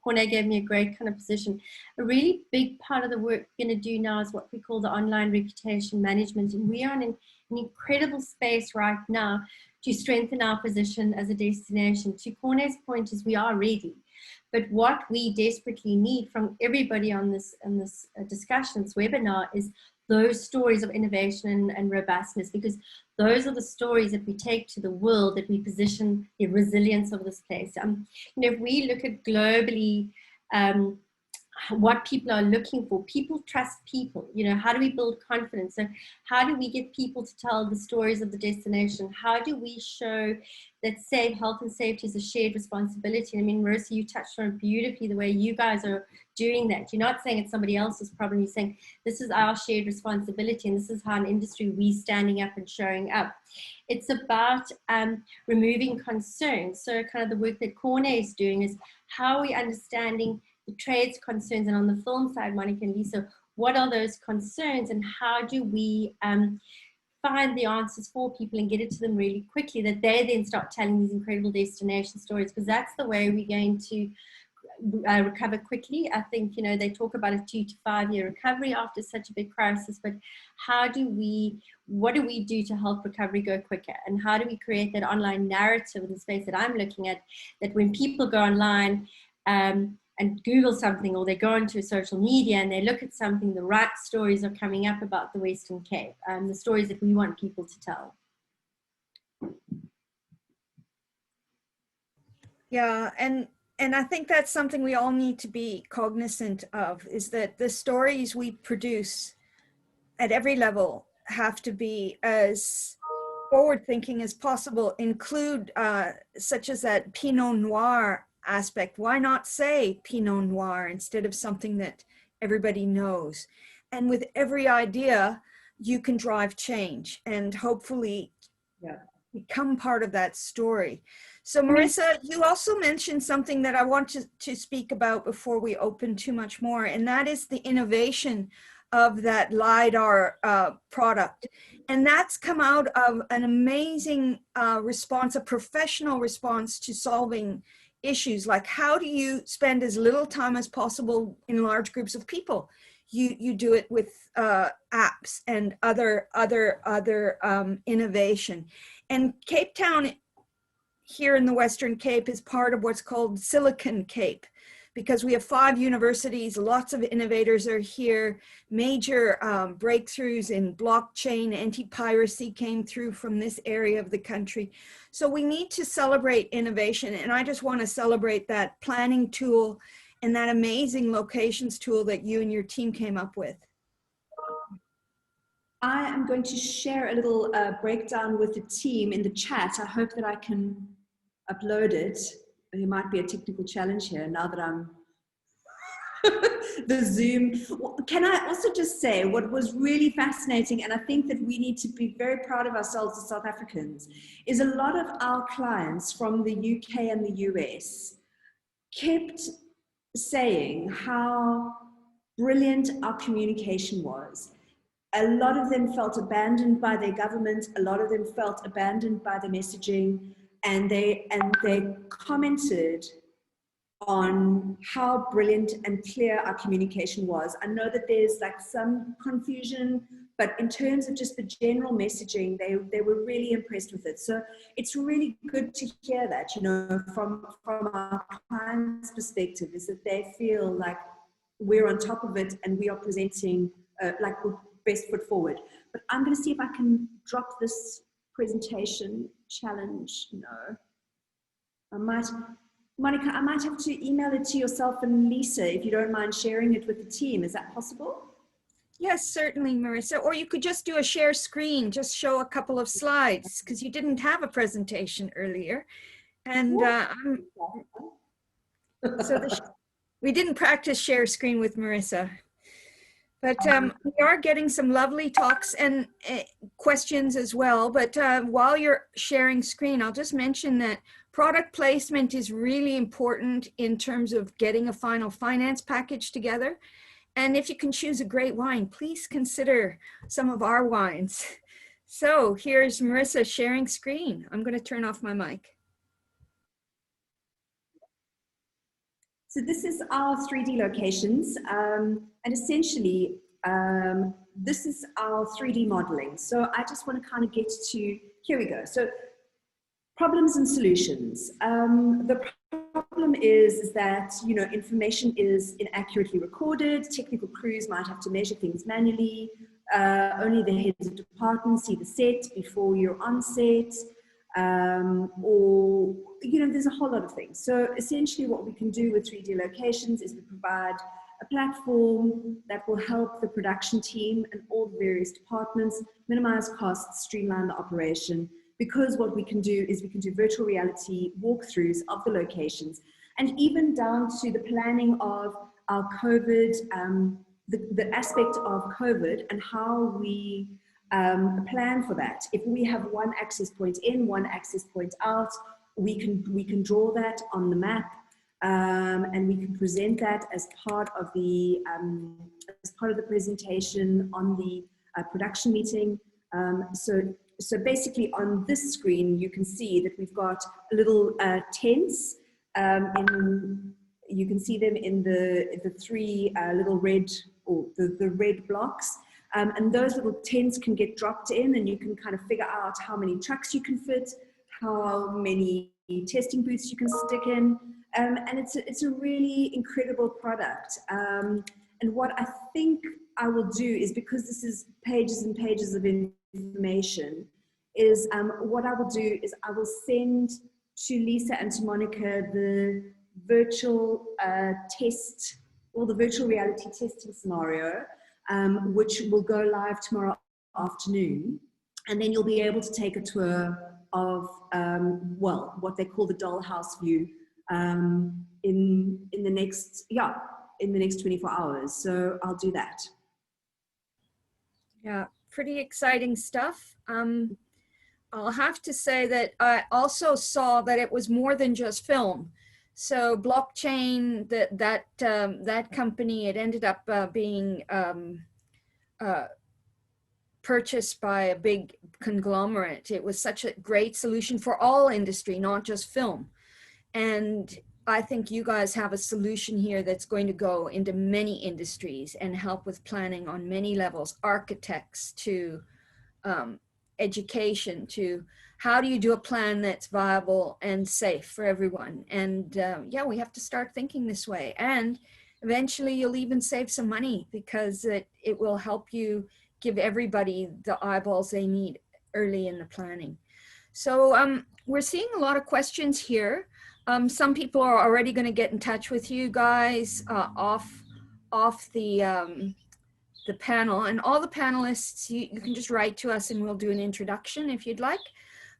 Corné gave me a great kind of position. A really big part of the work we're going to do now is what we call the online reputation management. And we are in an incredible space right now to strengthen our position as a destination. To Corné's point, is we are ready. But what we desperately need from everybody on this discussion, this webinar, is those stories of innovation and robustness, because those are the stories that we take to the world, that we position the resilience of this place. If we look at globally, what people are looking for, people trust people. How do we build confidence? So how do we get people to tell the stories of the destination? How do we show that health and safety is a shared responsibility? I mean, Marissa, you touched on it beautifully, the way you guys are doing that. You're not saying it's somebody else's problem. You're saying this is our shared responsibility, and this is how an industry we're standing up and showing up. It's about removing concerns. So kind of the work that Corné is doing is how are we understanding the trade's concerns, and on the film side, Monica and Lisa, what are those concerns, and how do we find the answers for people and get it to them really quickly, that they then start telling these incredible destination stories, because that's the way we're going to recover quickly. I think, they talk about a 2 to 5 year recovery after such a big crisis, but what do we do to help recovery go quicker? And how do we create that online narrative in the space that I'm looking at, that when people go online, and Google something, or they go into social media and they look at something, the right stories are coming up about the Western Cape, the stories that we want people to tell. Yeah, and I think that's something we all need to be cognizant of, is that the stories we produce at every level have to be as forward-thinking as possible, include such as that Pinot Noir aspect. Why not say Pinot Noir instead of something that everybody knows? And with every idea, you can drive change. And hopefully, become part of that story. So Marissa, you also mentioned something that I want to speak about before we open too much more, and that is the innovation of that LiDAR product. And that's come out of an amazing response, a professional response to solving issues like how do you spend as little time as possible in large groups of people. You do it with apps and other innovation. And Cape Town here in the Western Cape is part of what's called Silicon Cape, because we have 5 universities, lots of innovators are here, major breakthroughs in blockchain, anti-piracy came through from this area of the country. So we need to celebrate innovation, and I just want to celebrate that planning tool and that amazing locations tool that you and your team came up with. I am going to share a little breakdown with the team in the chat. I hope that I can upload it. There might be a technical challenge here now that I'm the Zoom. Can I also just say what was really fascinating, and I think that we need to be very proud of ourselves as South Africans, is a lot of our clients from the UK and the US kept saying how brilliant our communication was. A lot of them felt abandoned by their government. A lot of them felt abandoned by the messaging, and they commented on how brilliant and clear our communication was. I know that there's like some confusion, but in terms of just the general messaging, they were really impressed with it. So it's really good to hear that, you know, from our clients' perspective, is that they feel like we're on top of it and we are presenting like the best foot forward. But I'm going to see if I can drop this presentation challenge. No, I might. Monica, I might have to email it to yourself and Lisa if you don't mind sharing it with the team. Is that possible? Yes, certainly, Marissa. Or you could just do a share screen, just show a couple of slides, because you didn't have a presentation earlier. And we didn't practice share screen with Marissa. But we are getting some lovely talks and questions as well. But while you're sharing screen, I'll just mention that product placement is really important in terms of getting a final finance package together. And if you can choose a great wine, please consider some of our wines. So here's Marissa sharing screen. I'm going to turn off my mic. So this is our 3D locations, and essentially this is our 3D modeling. So I just want to kind of get to, here we go. So problems and solutions. The problem is that, you know, information is inaccurately recorded. Technical crews might have to measure things manually. Only the heads of departments see the set before you're on set. Or, you know, there's a whole lot of things. So essentially what we can do with 3D locations is we provide a platform that will help the production team and all the various departments minimize costs, streamline the operation, because what we can do is we can do virtual reality walkthroughs of the locations, and even down to the planning of our COVID, the aspect of COVID and how we plan for that. If we have one access point in, one access point out, we can draw that on the map, and we can present that as part of the presentation on the production meeting. So basically on this screen, you can see that we've got little tents. You can see them in the 3 little red, or the red blocks. And those little tents can get dropped in, and you can kind of figure out how many trucks you can fit, how many testing booths you can stick in. And it's a really incredible product. And what I think I will do is, because this is pages and pages of information, is what I will do is I will send to Lisa and to Monica the virtual test, or the virtual reality testing scenario, which will go live tomorrow afternoon. And then you'll be able to take a tour of, well, what they call the dollhouse view in the next 24 hours. So I'll do that. Yeah, pretty exciting stuff. I'll have to say that I also saw that it was more than just film. So blockchain, that company, it ended up being uh, purchased by a big conglomerate. It was such a great solution for all industry, not just film. And I think you guys have a solution here that's going to go into many industries and help with planning on many levels, architects to um, education to how do you do a plan that's viable and safe for everyone. And yeah, we have to start thinking this way. And eventually you'll even save some money because it will help you give everybody the eyeballs they need early in the planning. So we're seeing a lot of questions here. Some people are already going to get in touch with you guys off the panel, and all the panelists, you can just write to us and we'll do an introduction if you'd like.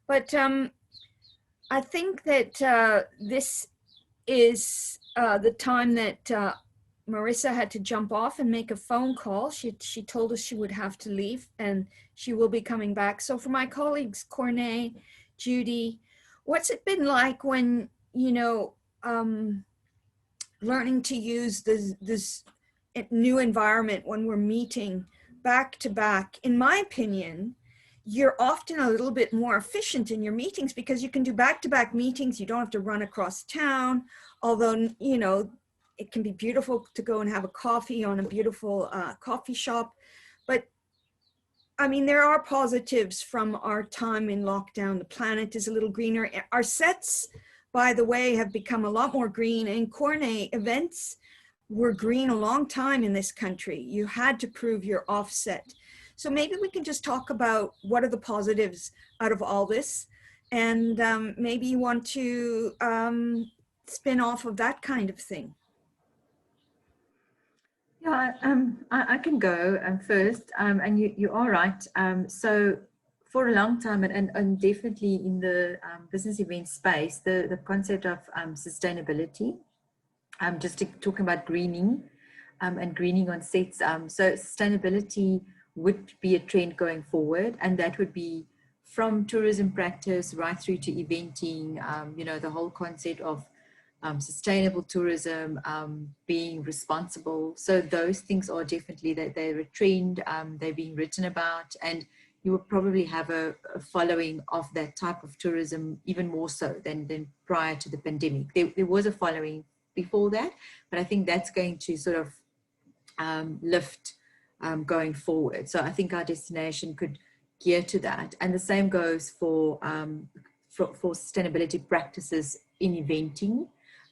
But I think that this is the time that Marissa had to jump off and make a phone call. She told us she would have to leave and she will be coming back. So for my colleagues, Corné, Judy, what's it been like when, you know, learning to use this new environment when we're meeting back to back? In my opinion, you're often a little bit more efficient in your meetings because you can do back-to-back meetings. You don't have to run across town, although, you know, it can be beautiful to go and have a coffee on a beautiful coffee shop. But I mean, there are positives from our time in lockdown. The planet is a little greener. Our sets, by the way, have become a lot more green, and Corné events were green a long time in this country. You had to prove your offset. So maybe we can just talk about what are the positives out of all this. And maybe you want to spin off of that kind of thing. Yeah, I can go first, and you are right. So for a long time, and definitely in the business event space, the concept of sustainability, just talking about greening and greening on sets. So sustainability would be a trend going forward, and that would be from tourism practice right through to eventing, you know, the whole concept of sustainable tourism, being responsible. So those things are definitely that they're a trend, they're being written about, and you will probably have a following of that type of tourism even more so than prior to the pandemic. There was a following before that, but I think that's going to sort of lift going forward. So I think our destination could gear to that, and the same goes for sustainability practices in eventing,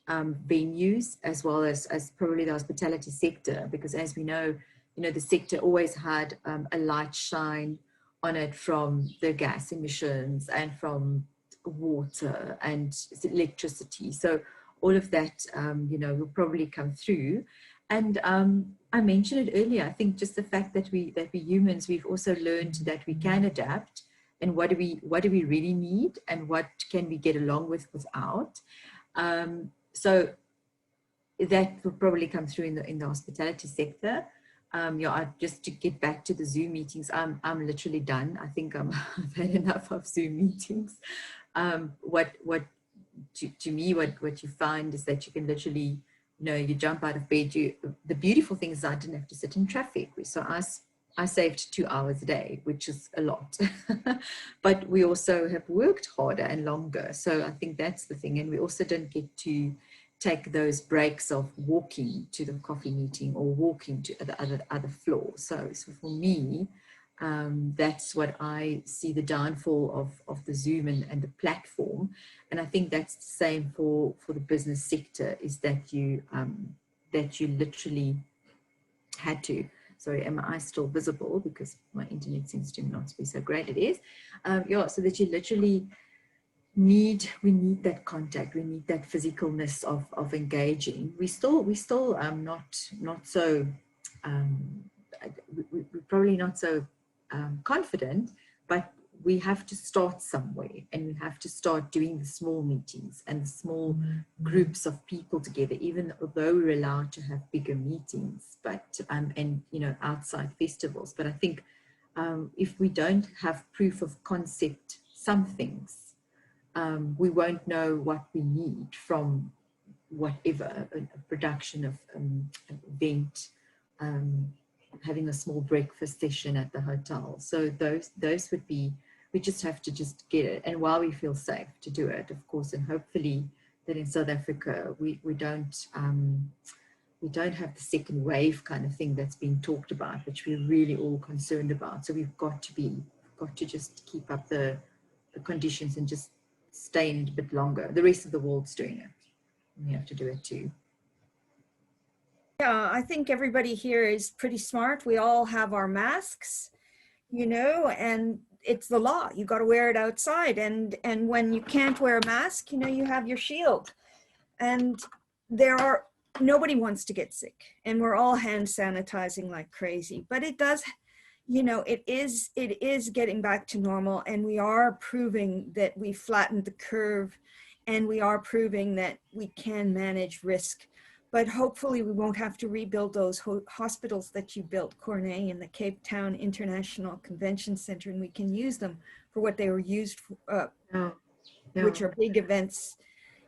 venues, as well as probably the hospitality sector, because as we know, you know, the sector always had a light shine on it from the gas emissions and from water and electricity. So all of that, you know, will probably come through. And I mentioned it earlier. I think just the fact that we humans, we've also learned that we can adapt. And what do we really need, and what can we get along with without? So that will probably come through in the hospitality sector. Yeah, just to get back to the Zoom meetings, I'm literally done. I think I've had enough of Zoom meetings. What to me, what you find is that you can literally, you know, you jump out of bed. The beautiful thing is I didn't have to sit in traffic. So I saved 2 hours a day, which is a lot. But we also have worked harder and longer. So I think that's the thing. And we also don't get to take those breaks of walking to the coffee meeting or walking to the other floor. So for me, that's what I see the downfall of the Zoom and the platform. And I think that's the same for the business sector, is that you literally had to. Sorry, am I still visible? Because my internet seems to not be so great. It is. Yeah, so that you literally we need that contact. We need that physicalness of engaging. We still not so, we're probably not so confident, but we have to start somewhere, and we have to start doing the small meetings and the small groups of people together, even though we're allowed to have bigger meetings, but and you know, outside festivals. But I think if we don't have proof of concept some things. We won't know what we need from whatever, a production of an event, having a small breakfast session at the hotel. So those would be, we just have to just get it. And while we feel safe to do it, of course, and hopefully that in South Africa, we don't have the second wave kind of thing that's being talked about, which we're really all concerned about. So we've got to just keep up the conditions and just stay in it a bit longer. The rest of the world's doing it. We have to do it too. Yeah, I think everybody here is pretty smart. We all have our masks, and it's the law. You got to wear it outside. And when you can't wear a mask, you have your shield. And nobody wants to get sick. And we're all hand sanitizing like crazy. But it does, it is getting back to normal. And we are proving that we flattened the curve. And we are proving that we can manage risk. But hopefully we won't have to rebuild those hospitals that you built, Corné and the Cape Town International Convention Center, and we can use them for what they were used for, which are big events,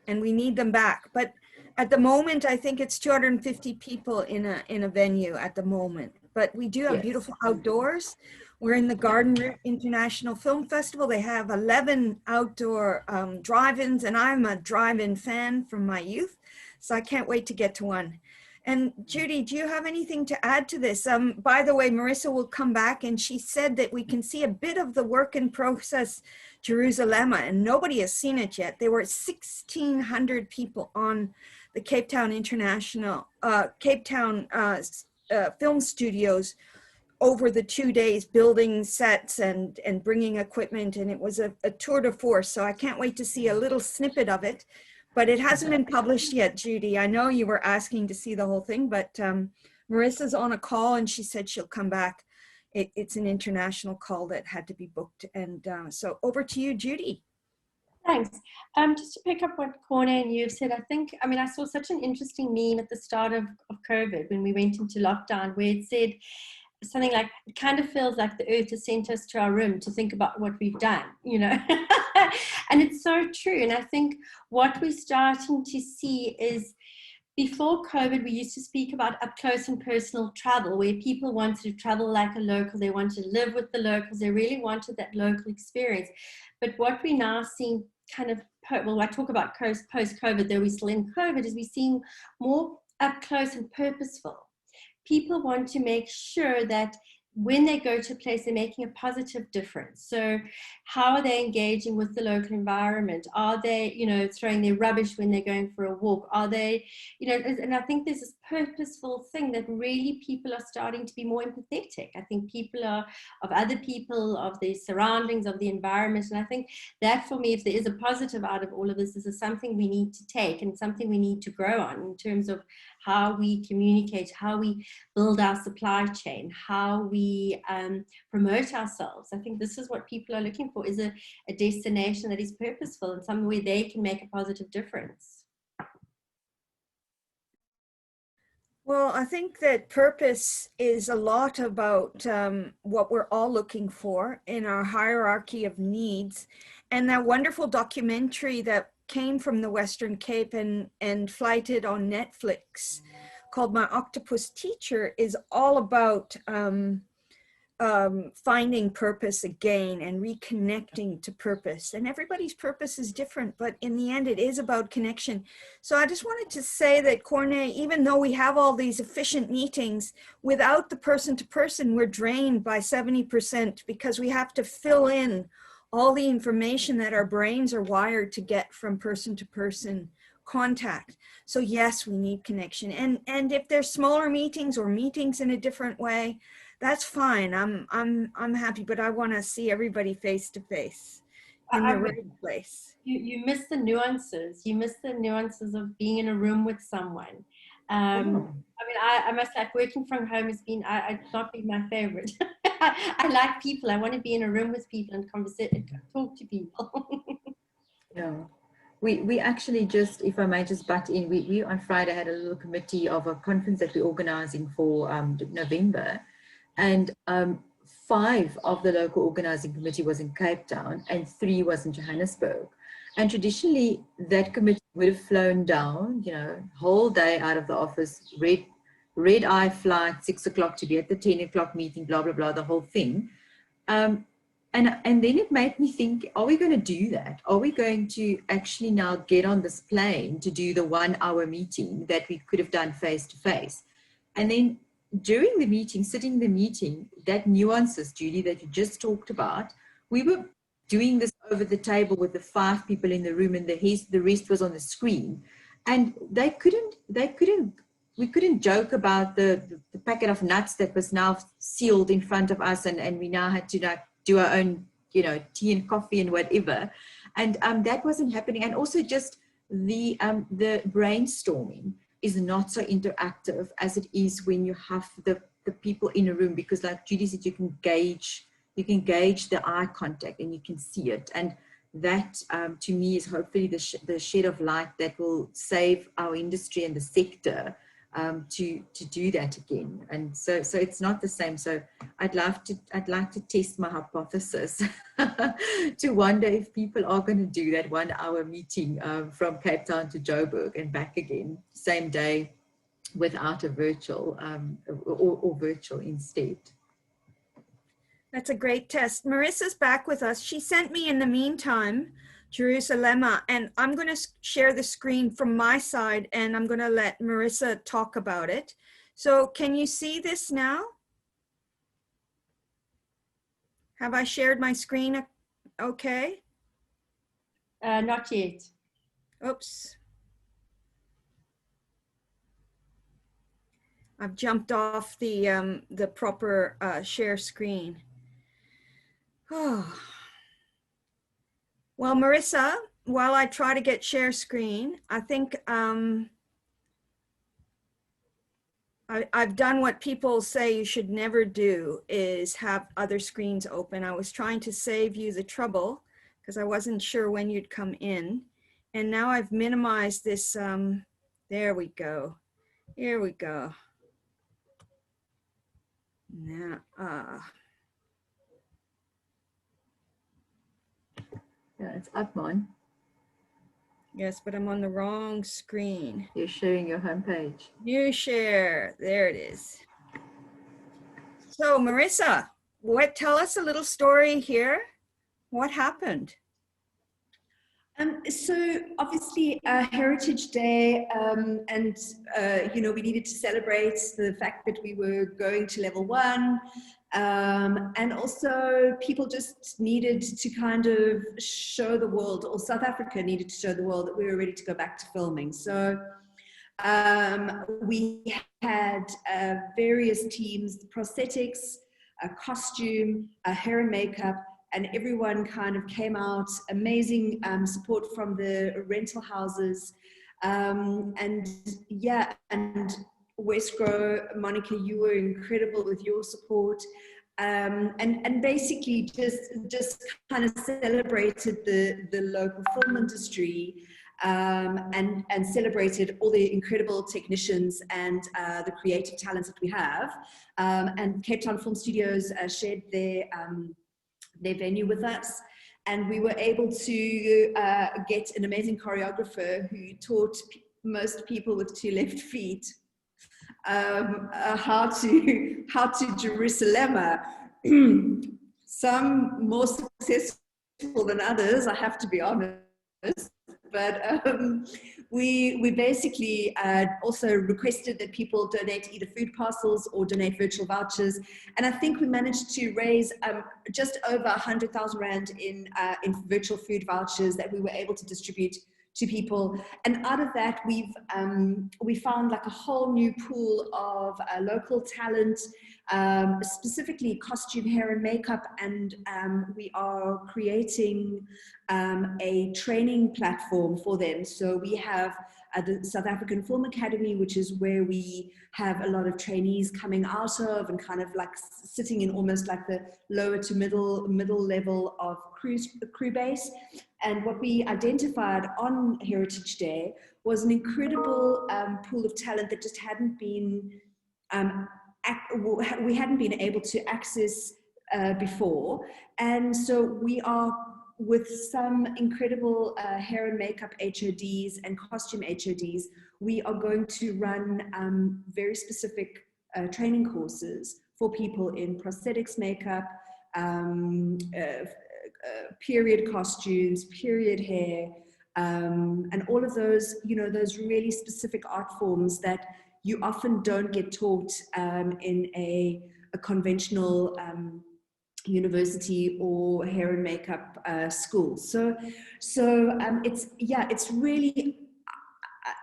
and we need them back. But at the moment, I think it's 250 people in a venue at the moment. But we do have beautiful outdoors. We're in the Garden Route International Film Festival. They have 11 outdoor drive-ins, and I'm a drive-in fan from my youth. So I can't wait to get to one. And Judy, do you have anything to add to this? By the way, Marissa will come back, and she said that we can see a bit of the work in process Jerusalem, and nobody has seen it yet. There were 1,600 people on the Cape Town film studios over the 2 days, building sets and bringing equipment, and it was a tour de force. So I can't wait to see a little snippet of it. But it hasn't been published yet, Judy. I know you were asking to see the whole thing, but Marissa's on a call and she said she'll come back. It's an international call that had to be booked. And so over to you, Judy. Thanks. Just to pick up what Corné and you've said, I saw such an interesting meme at the start of COVID when we went into lockdown where it said something like, it kind of feels like the earth has sent us to our room to think about what we've done, And it's so true. And I think what we're starting to see is, before COVID, we used to speak about up close and personal travel, where people wanted to travel like a local, they wanted to live with the locals, they really wanted that local experience. But what we're now seeing kind of, I talk about post-COVID, though we're still in COVID, is we're seeing more up close and purposeful. People want to make sure that when they go to a place, they're making a positive difference. So how are they engaging with the local environment? Are they, throwing their rubbish when they're going for a walk? Are they, and I think there's this purposeful thing that really people are starting to be more empathetic. I think people are of other people, of their surroundings, of the environment. And I think that, for me, if there is a positive out of all of this is something we need to take and something we need to grow on in terms of how we communicate, how we build our supply chain, how we promote ourselves. I think this is what people are looking for, is a destination that is purposeful and somewhere where they can make a positive difference. Well, I think that purpose is a lot about what we're all looking for in our hierarchy of needs. And that wonderful documentary that came from the Western Cape and flighted on Netflix called My Octopus Teacher is all about finding purpose again and reconnecting to purpose. And everybody's purpose is different, but in the end, it is about connection. So I just wanted to say that, Corné, even though we have all these efficient meetings, without the person-to-person, we're drained by 70% because we have to fill in all the information that our brains are wired to get from person-to-person contact. So yes, we need connection. And if there's smaller meetings or meetings in a different way, that's fine. I'm happy, but I want to see everybody face to face in the right place. You miss the nuances. You miss the nuances of being in a room with someone. I must say, working from home has been, it's not been my favorite. I like people. I want to be in a room with people and talk to people. Yeah. We actually just, if I may just butt in, we on Friday had a little committee of a conference that we're organizing for November. And 5 of the local organizing committee was in Cape Town and 3 was in Johannesburg. And traditionally, that committee would have flown down, you know, whole day out of the office, red eye flight, 6 o'clock to be at the 10 o'clock meeting, blah, blah, blah, the whole thing. And then it made me think, are we going to do that? Are we going to actually now get on this plane to do the 1 hour meeting that we could have done face to face? And then during the meeting, sitting in the meeting, that nuances, Judy, that you just talked about, we were doing this over the table with the 5 people in the room, and the rest was on the screen. And we couldn't joke about the packet of nuts that was now sealed in front of us, and we now had to like do our own, you know, tea and coffee and whatever. And that wasn't happening. And also just the brainstorming is not so interactive as it is when you have the people in a room, because like Judy said, you can gauge the eye contact and you can see it. And that to me is hopefully the shed of light that will save our industry and the sector to do that again. And so it's not the same. So I'd like to test my hypothesis to wonder if people are going to do that 1 hour meeting from Cape Town to Joburg and back again, same day, without a virtual or virtual instead. That's a great test. Marissa's back with us. She sent me in the meantime Jerusalem, and I'm going to share the screen from my side, and I'm going to let Marissa talk about it. So can you see this now? Have I shared my screen okay? Not yet. Oops. I've jumped off the proper share screen. Oh. Well, Marissa, while I try to get share screen, I think I've done what people say you should never do, is have other screens open. I was trying to save you the trouble because I wasn't sure when you'd come in. And now I've minimized this. There we go. Here we go. Now, Yeah, it's up, man. yes, but I'm on the wrong screen. You're sharing your homepage. New share. There it is. So Marissa, tell us a little story here. What happened? So obviously Heritage Day, and you know, we needed to celebrate the fact that we were going to level 1, and also people just needed to kind of show the world, or South Africa needed to show the world that we were ready to go back to filming. So we had various teams, prosthetics, costume, hair and makeup, and everyone kind of came out, amazing support from the rental houses. And yeah, and Wesgro, Monica, you were incredible with your support. And basically just kind of celebrated the local film industry, and celebrated all the incredible technicians and the creative talents that we have. And Cape Town Film Studios shared their venue with us, and we were able to get an amazing choreographer who taught most people with 2 left feet how to Jerusalem. Some more successful than others, I have to be honest. But we basically also requested that people donate either food parcels or donate virtual vouchers. And I think we managed to raise just over 100,000 Rand in virtual food vouchers that we were able to distribute to people. And out of that, we found like a whole new pool of local talent, specifically costume, hair and makeup. And we are creating a training platform for them. So we have the South African Film Academy, which is where we have a lot of trainees coming out of and kind of like sitting in almost like the lower to middle level of crew base. And what we identified on Heritage Day was an incredible pool of talent that just hadn't been, we hadn't been able to access before. And so we are, with some incredible hair and makeup HODs and costume HODs, we are going to run very specific training courses for people in prosthetics makeup, period costumes, period hair, and all of those, you know, those really specific art forms that you often don't get taught in a conventional university or hair and makeup school. So it's really,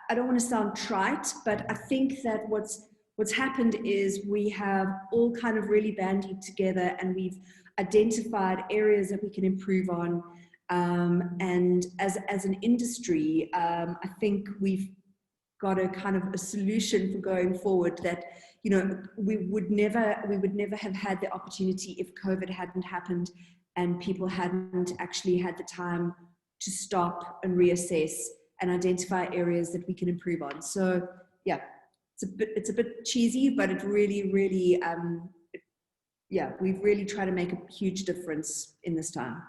I don't want to sound trite, but I think that what's happened is we have all kind of really bandied together, and we've identified areas that we can improve on. And as an industry, I think we've got a kind of a solution for going forward that, you know, we would never have had the opportunity if COVID hadn't happened and people hadn't actually had the time to stop and reassess and identify areas that we can improve on. So yeah, it's a bit cheesy, but it really, we've really tried to make a huge difference in this time.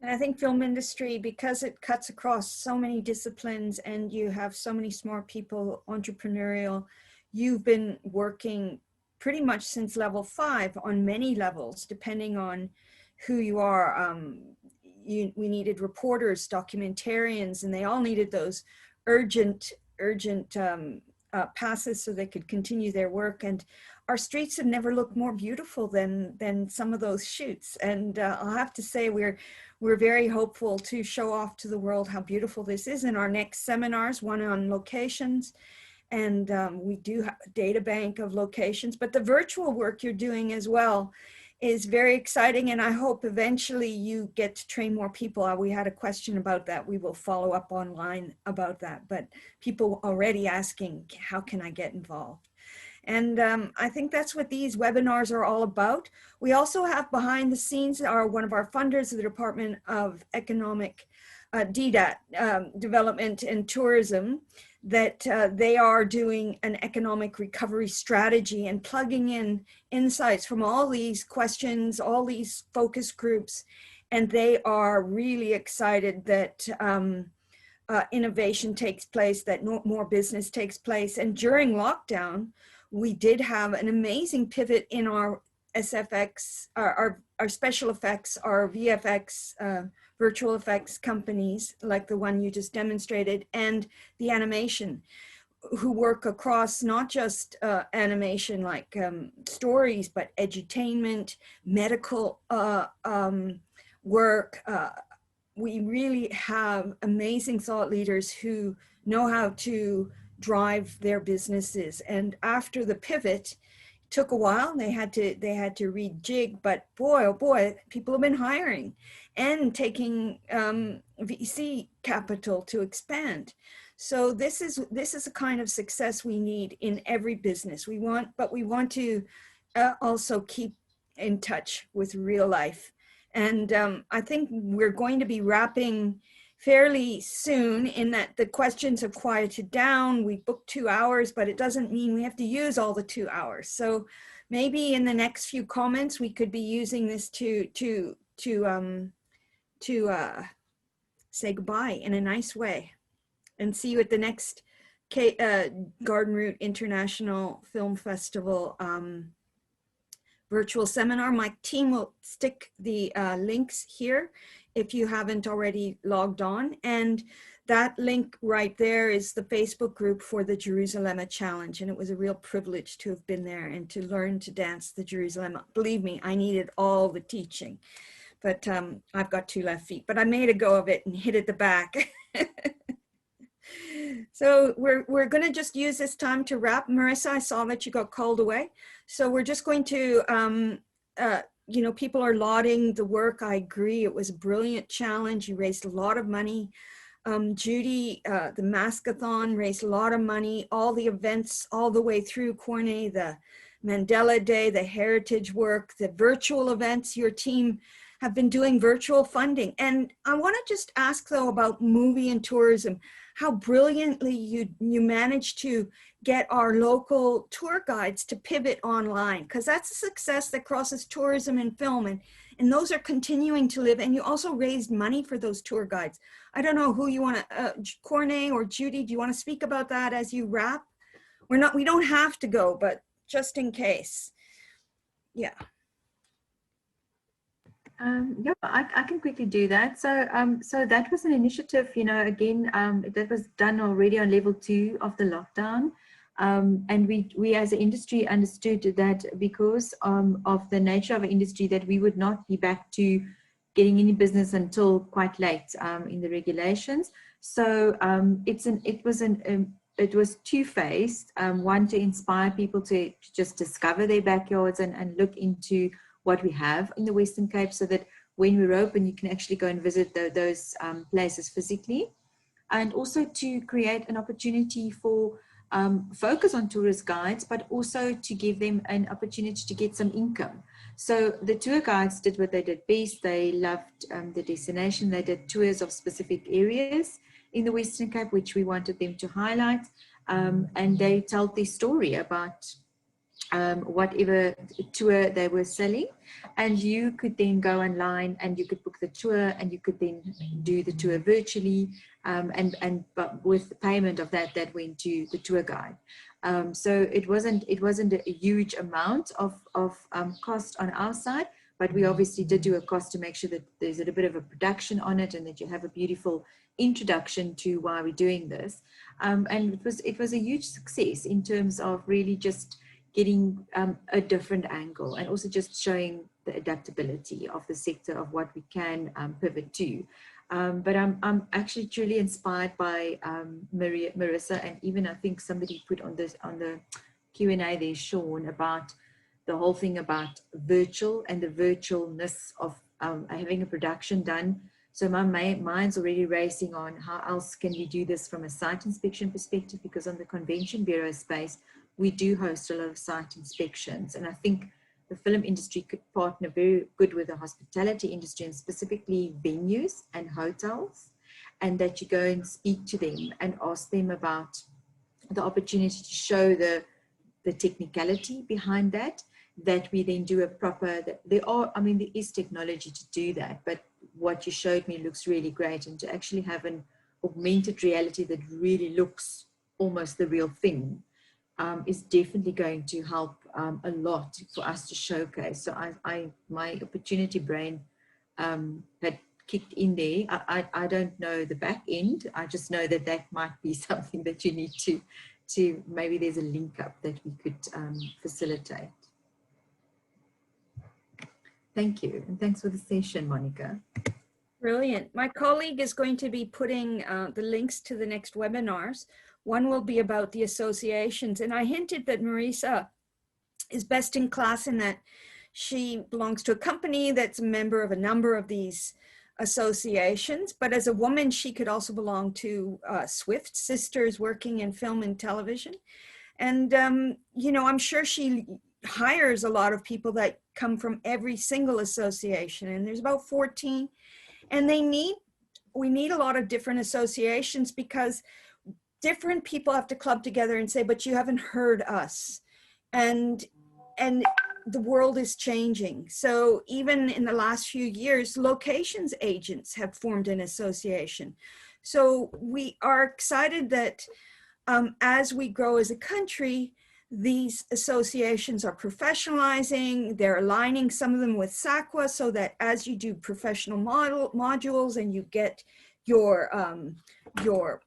And I think film industry, because it cuts across so many disciplines and you have so many smart people, entrepreneurial, you've been working pretty much since level 5 on many levels, depending on who you are. We needed reporters, documentarians, and they all needed those urgent passes so they could continue their work. And our streets have never looked more beautiful than some of those shoots. And I'll have to say we're very hopeful to show off to the world how beautiful this is in our next seminars, one on locations. And we do have a data bank of locations, but the virtual work you're doing as well is very exciting. And I hope eventually you get to train more people. We had a question about that. We will follow up online about that, but people already asking, how can I get involved? And I think that's what these webinars are all about. We also have behind the scenes one of our funders of the Department of Economic DDAT, Development and Tourism, that they are doing an economic recovery strategy and plugging in insights from all these questions, all these focus groups. And they are really excited that innovation takes place, that more business takes place. And during lockdown, we did have an amazing pivot in our SFX, our special effects, our VFX, virtual effects companies, like the one you just demonstrated, and the animation, who work across not just animation like stories, but edutainment, medical work. We really have amazing thought leaders who know how to drive their businesses. And after the pivot, took a while. They had to rejig, but boy, oh boy, people have been hiring and taking VC capital to expand. So this is a kind of success we need in every business. We want to also keep in touch with real life. And I think we're going to be wrapping fairly soon, in that the questions have quieted down. We booked 2 hours, but it doesn't mean we have to use all the 2 hours. So maybe in the next few comments, we could be using this to say goodbye in a nice way, and see you at the next Garden Route International Film Festival virtual seminar. My team will stick the links here if you haven't already logged on. And that link right there is the Facebook group for the Jerusalem Challenge. And it was a real privilege to have been there and to learn to dance the Jerusalem. Believe me, I needed all the teaching, but I've got 2 left feet, but I made a go of it and hit at the back. So we're going to just use this time to wrap. Marissa, I saw that you got called away. So we're just going to, you know, people are lauding the work. I agree. It was a brilliant challenge. You raised a lot of money. Judy, the Maskathon raised a lot of money. All the events all the way through Corne, the Mandela Day, the heritage work, the virtual events. Your team have been doing virtual funding. And I want to just ask though about movie and tourism, how brilliantly you managed to get our local tour guides to pivot online, because that's a success that crosses tourism and film, and those are continuing to live. And you also raised money for those tour guides. I don't know who you want to, Corne or Judy, do you want to speak about that as you wrap? We don't have to go, but just in case. Yeah. Yeah, I can quickly do that. So that was an initiative, you know, again, that was done already on level 2 of the lockdown. And we as an industry understood that because of the nature of our industry, that we would not be back to getting any business until quite late in the regulations. So it was two-phased. One, to inspire people to just discover their backyards and look into what we have in the Western Cape, so that when we're open, you can actually go and visit those places physically. And also to create an opportunity for focus on tourist guides, but also to give them an opportunity to get some income. So the tour guides did what they did best. They loved the destination. They did tours of specific areas in the Western Cape, which we wanted them to highlight. And they told their story about whatever tour they were selling, and you could then go online and you could book the tour, and you could then do the tour virtually, but with the payment of that went to the tour guide. So it wasn't a huge amount of cost on our side, but we obviously did do a cost to make sure that there's a bit of a production on it, and that you have a beautiful introduction to why we're doing this. And it was a huge success in terms of really just getting a different angle, and also just showing the adaptability of the sector of what we can pivot to. But I'm actually truly inspired by Marissa, and even I think somebody put on the Q&A there, Sean, about the whole thing about virtual and the virtualness of having a production done. So my mind's already racing on how else can we do this from a site inspection perspective, because on the Convention Bureau space, we do host a lot of site inspections. And I think the film industry could partner very good with the hospitality industry, and specifically venues and hotels, and that you go and speak to them and ask them about the opportunity to show the technicality behind that we then do a proper, there is technology to do that, but what you showed me looks really great. And to actually have an augmented reality that really looks almost the real thing is definitely going to help a lot for us to showcase. So my opportunity brain had kicked in there. I don't know the back end. I just know that might be something that you need to maybe there's a link up that we could facilitate. Thank you, and thanks for the session, Monica. Brilliant. My colleague is going to be putting the links to the next webinars. One will be about the associations, and I hinted that Marissa is best in class in that she belongs to a company that's a member of a number of these associations, but as a woman, she could also belong to SWIFT, Sisters Working in Film and Television. And, you know, I'm sure she hires a lot of people that come from every single association, and there's about 14, and we need a lot of different associations, because different people have to club together and say, but you haven't heard us. And the world is changing. So even in the last few years, locations agents have formed an association. So we are excited that as we grow as a country, these associations are professionalizing. They're aligning some of them with SACWA, so that as you do professional modules and you get your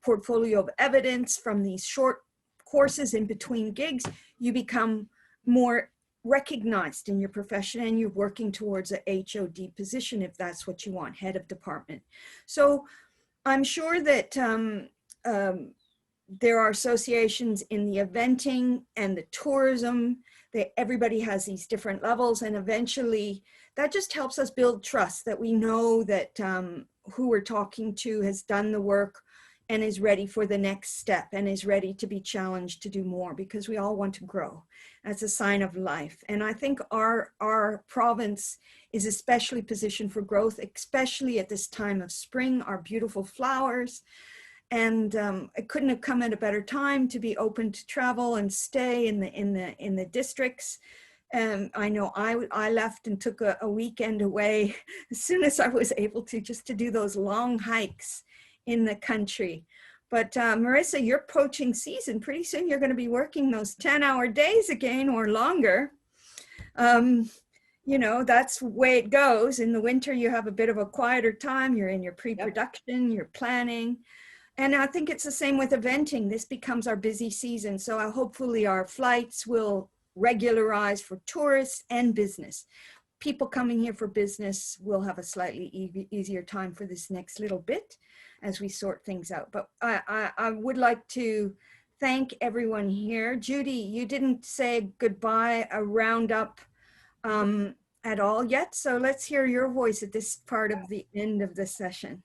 portfolio of evidence from these short courses in between gigs, you become more recognized in your profession, and you're working towards a HOD position if that's what you want, head of department. So I'm sure that there are associations in the eventing and the tourism, that everybody has these different levels, and eventually that just helps us build trust, that we know that who we're talking to has done the work and is ready for the next step and is ready to be challenged to do more, because we all want to grow. That's a sign of life. And I think our province is especially positioned for growth, especially at this time of spring, our beautiful flowers. And it couldn't have come at a better time to be open to travel and stay in the districts. I know I left and took a weekend away as soon as I was able to, just to do those long hikes in the country. But Marissa, you're poaching season. Pretty soon you're going to be working those 10-hour days again or longer. You know, that's the way it goes. In the winter, you have a bit of a quieter time. You're in your pre-production, you're planning. And I think it's the same with eventing. This becomes our busy season. So hopefully our flights will regularize for tourists and business. People coming here for business will have a slightly easier time for this next little bit as we sort things out. But I would like to thank everyone here. Judy, you didn't say goodbye, a roundup at all yet. So let's hear your voice at this part of the end of the session.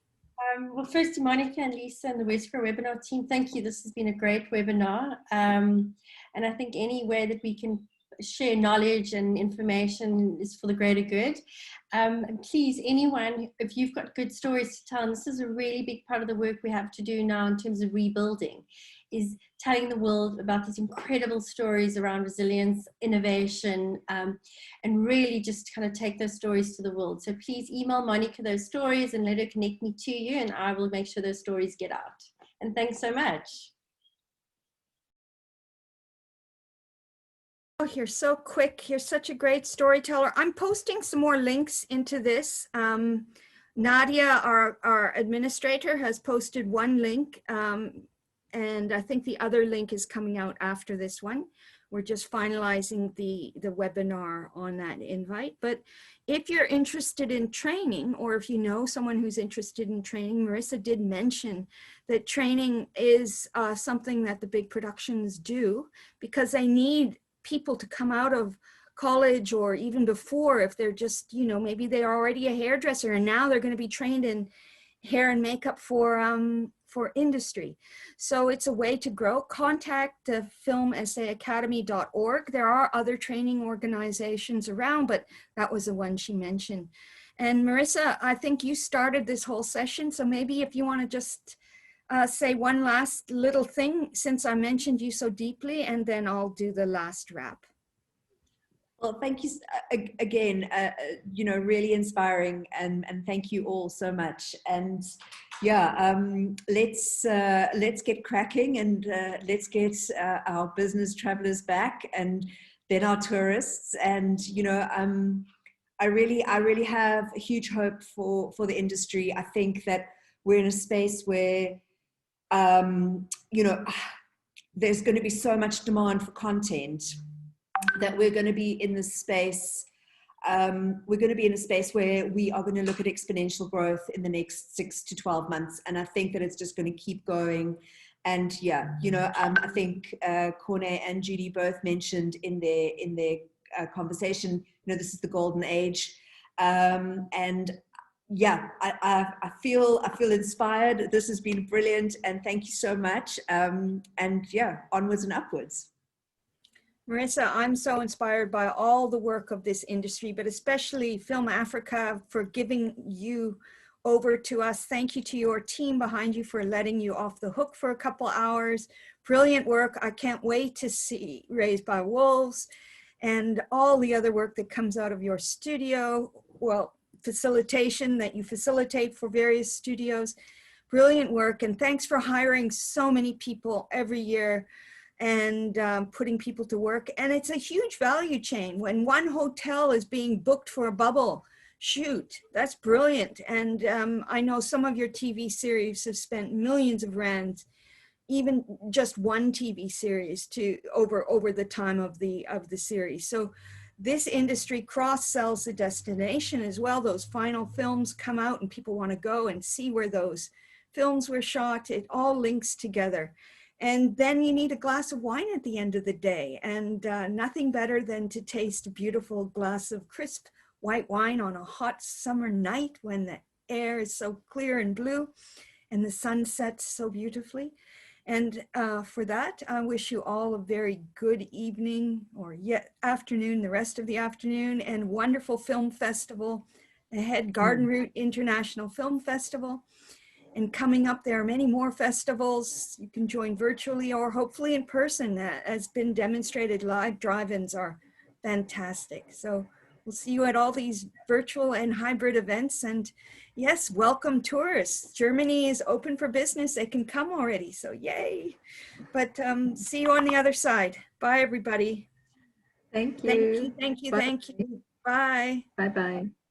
Well, first to Monica and Lisa and the Wesgro webinar team, thank you. This has been a great webinar. And I think any way that we can share knowledge and information is for the greater good. And please, anyone, if you've got good stories to tell, and this is a really big part of the work we have to do now in terms of rebuilding, is telling the world about these incredible stories around resilience, innovation, and really just kind of take those stories to the world. So please email Monica those stories and let her connect me to you, and I will make sure those stories get out. And thanks so much. Oh, you're so quick. You're such a great storyteller. I'm posting some more links into this. Nadia, our administrator, has posted one link, and I think the other link is coming out after this one. We're just finalizing the webinar on that invite. But if you're interested in training, or if you know someone who's interested in training, Marissa did mention that training is something that the big productions do, because they need people to come out of college, or even before, if they're just, you know, maybe they're already a hairdresser and now they're going to be trained in hair and makeup for industry. So it's a way to grow. Contact the filmessayacademy.org. There are other training organizations around, but that was the one she mentioned. And Marissa, I think you started this whole session, so maybe if you want to just say one last little thing, since I mentioned you so deeply, and then I'll do the last wrap. Well, thank you again, you know, really inspiring, and thank you all so much. And yeah, let's get cracking, and let's get our business travelers back, and then our tourists. And you know, I really have a huge hope for the industry. I think that we're in a space where you know, there's going to be so much demand for content that we're going to be in this space. We're going to be in a space where we are going to look at exponential growth in the next 6 to 12 months. And I think that it's just going to keep going. And yeah, you know, I think Corne and Judy both mentioned in their conversation, you know, this is the golden age. And yeah, I feel inspired. This has been brilliant, and thank you so much. And yeah, onwards and upwards. Marissa, I'm so inspired by all the work of this industry, but especially Film Africa for giving you over to us. Thank you to your team behind you for letting you off the hook for a couple hours. Brilliant work. I can't wait to see Raised by Wolves and all the other work that comes out of your studio. Well, facilitation that you facilitate for various studios. Brilliant work, and thanks for hiring so many people every year and putting people to work. And it's a huge value chain. When one hotel is being booked for a bubble shoot, that's brilliant. And I know some of your TV series have spent millions of rands, even just one TV series, to over the time of the series. So this industry cross-sells the destination as well. Those final films come out and people want to go and see where those films were shot. It all links together. And then you need a glass of wine at the end of the day, and nothing better than to taste a beautiful glass of crisp white wine on a hot summer night when the air is so clear and blue. and the sun sets so beautifully. And for that, I wish you all a very good evening or yet afternoon, the rest of the afternoon, and wonderful film festival ahead, Garden Route International Film Festival. And coming up, there are many more festivals. You can join virtually or hopefully in person. As been demonstrated, live drive-ins are fantastic. So we'll see you at all these virtual and hybrid events. And yes, welcome tourists. Germany is open for business. They can come already, so yay. But see you on the other side. Bye, everybody. Thank Thank you. you, thank you, Bye. thank you. Bye. Bye-bye.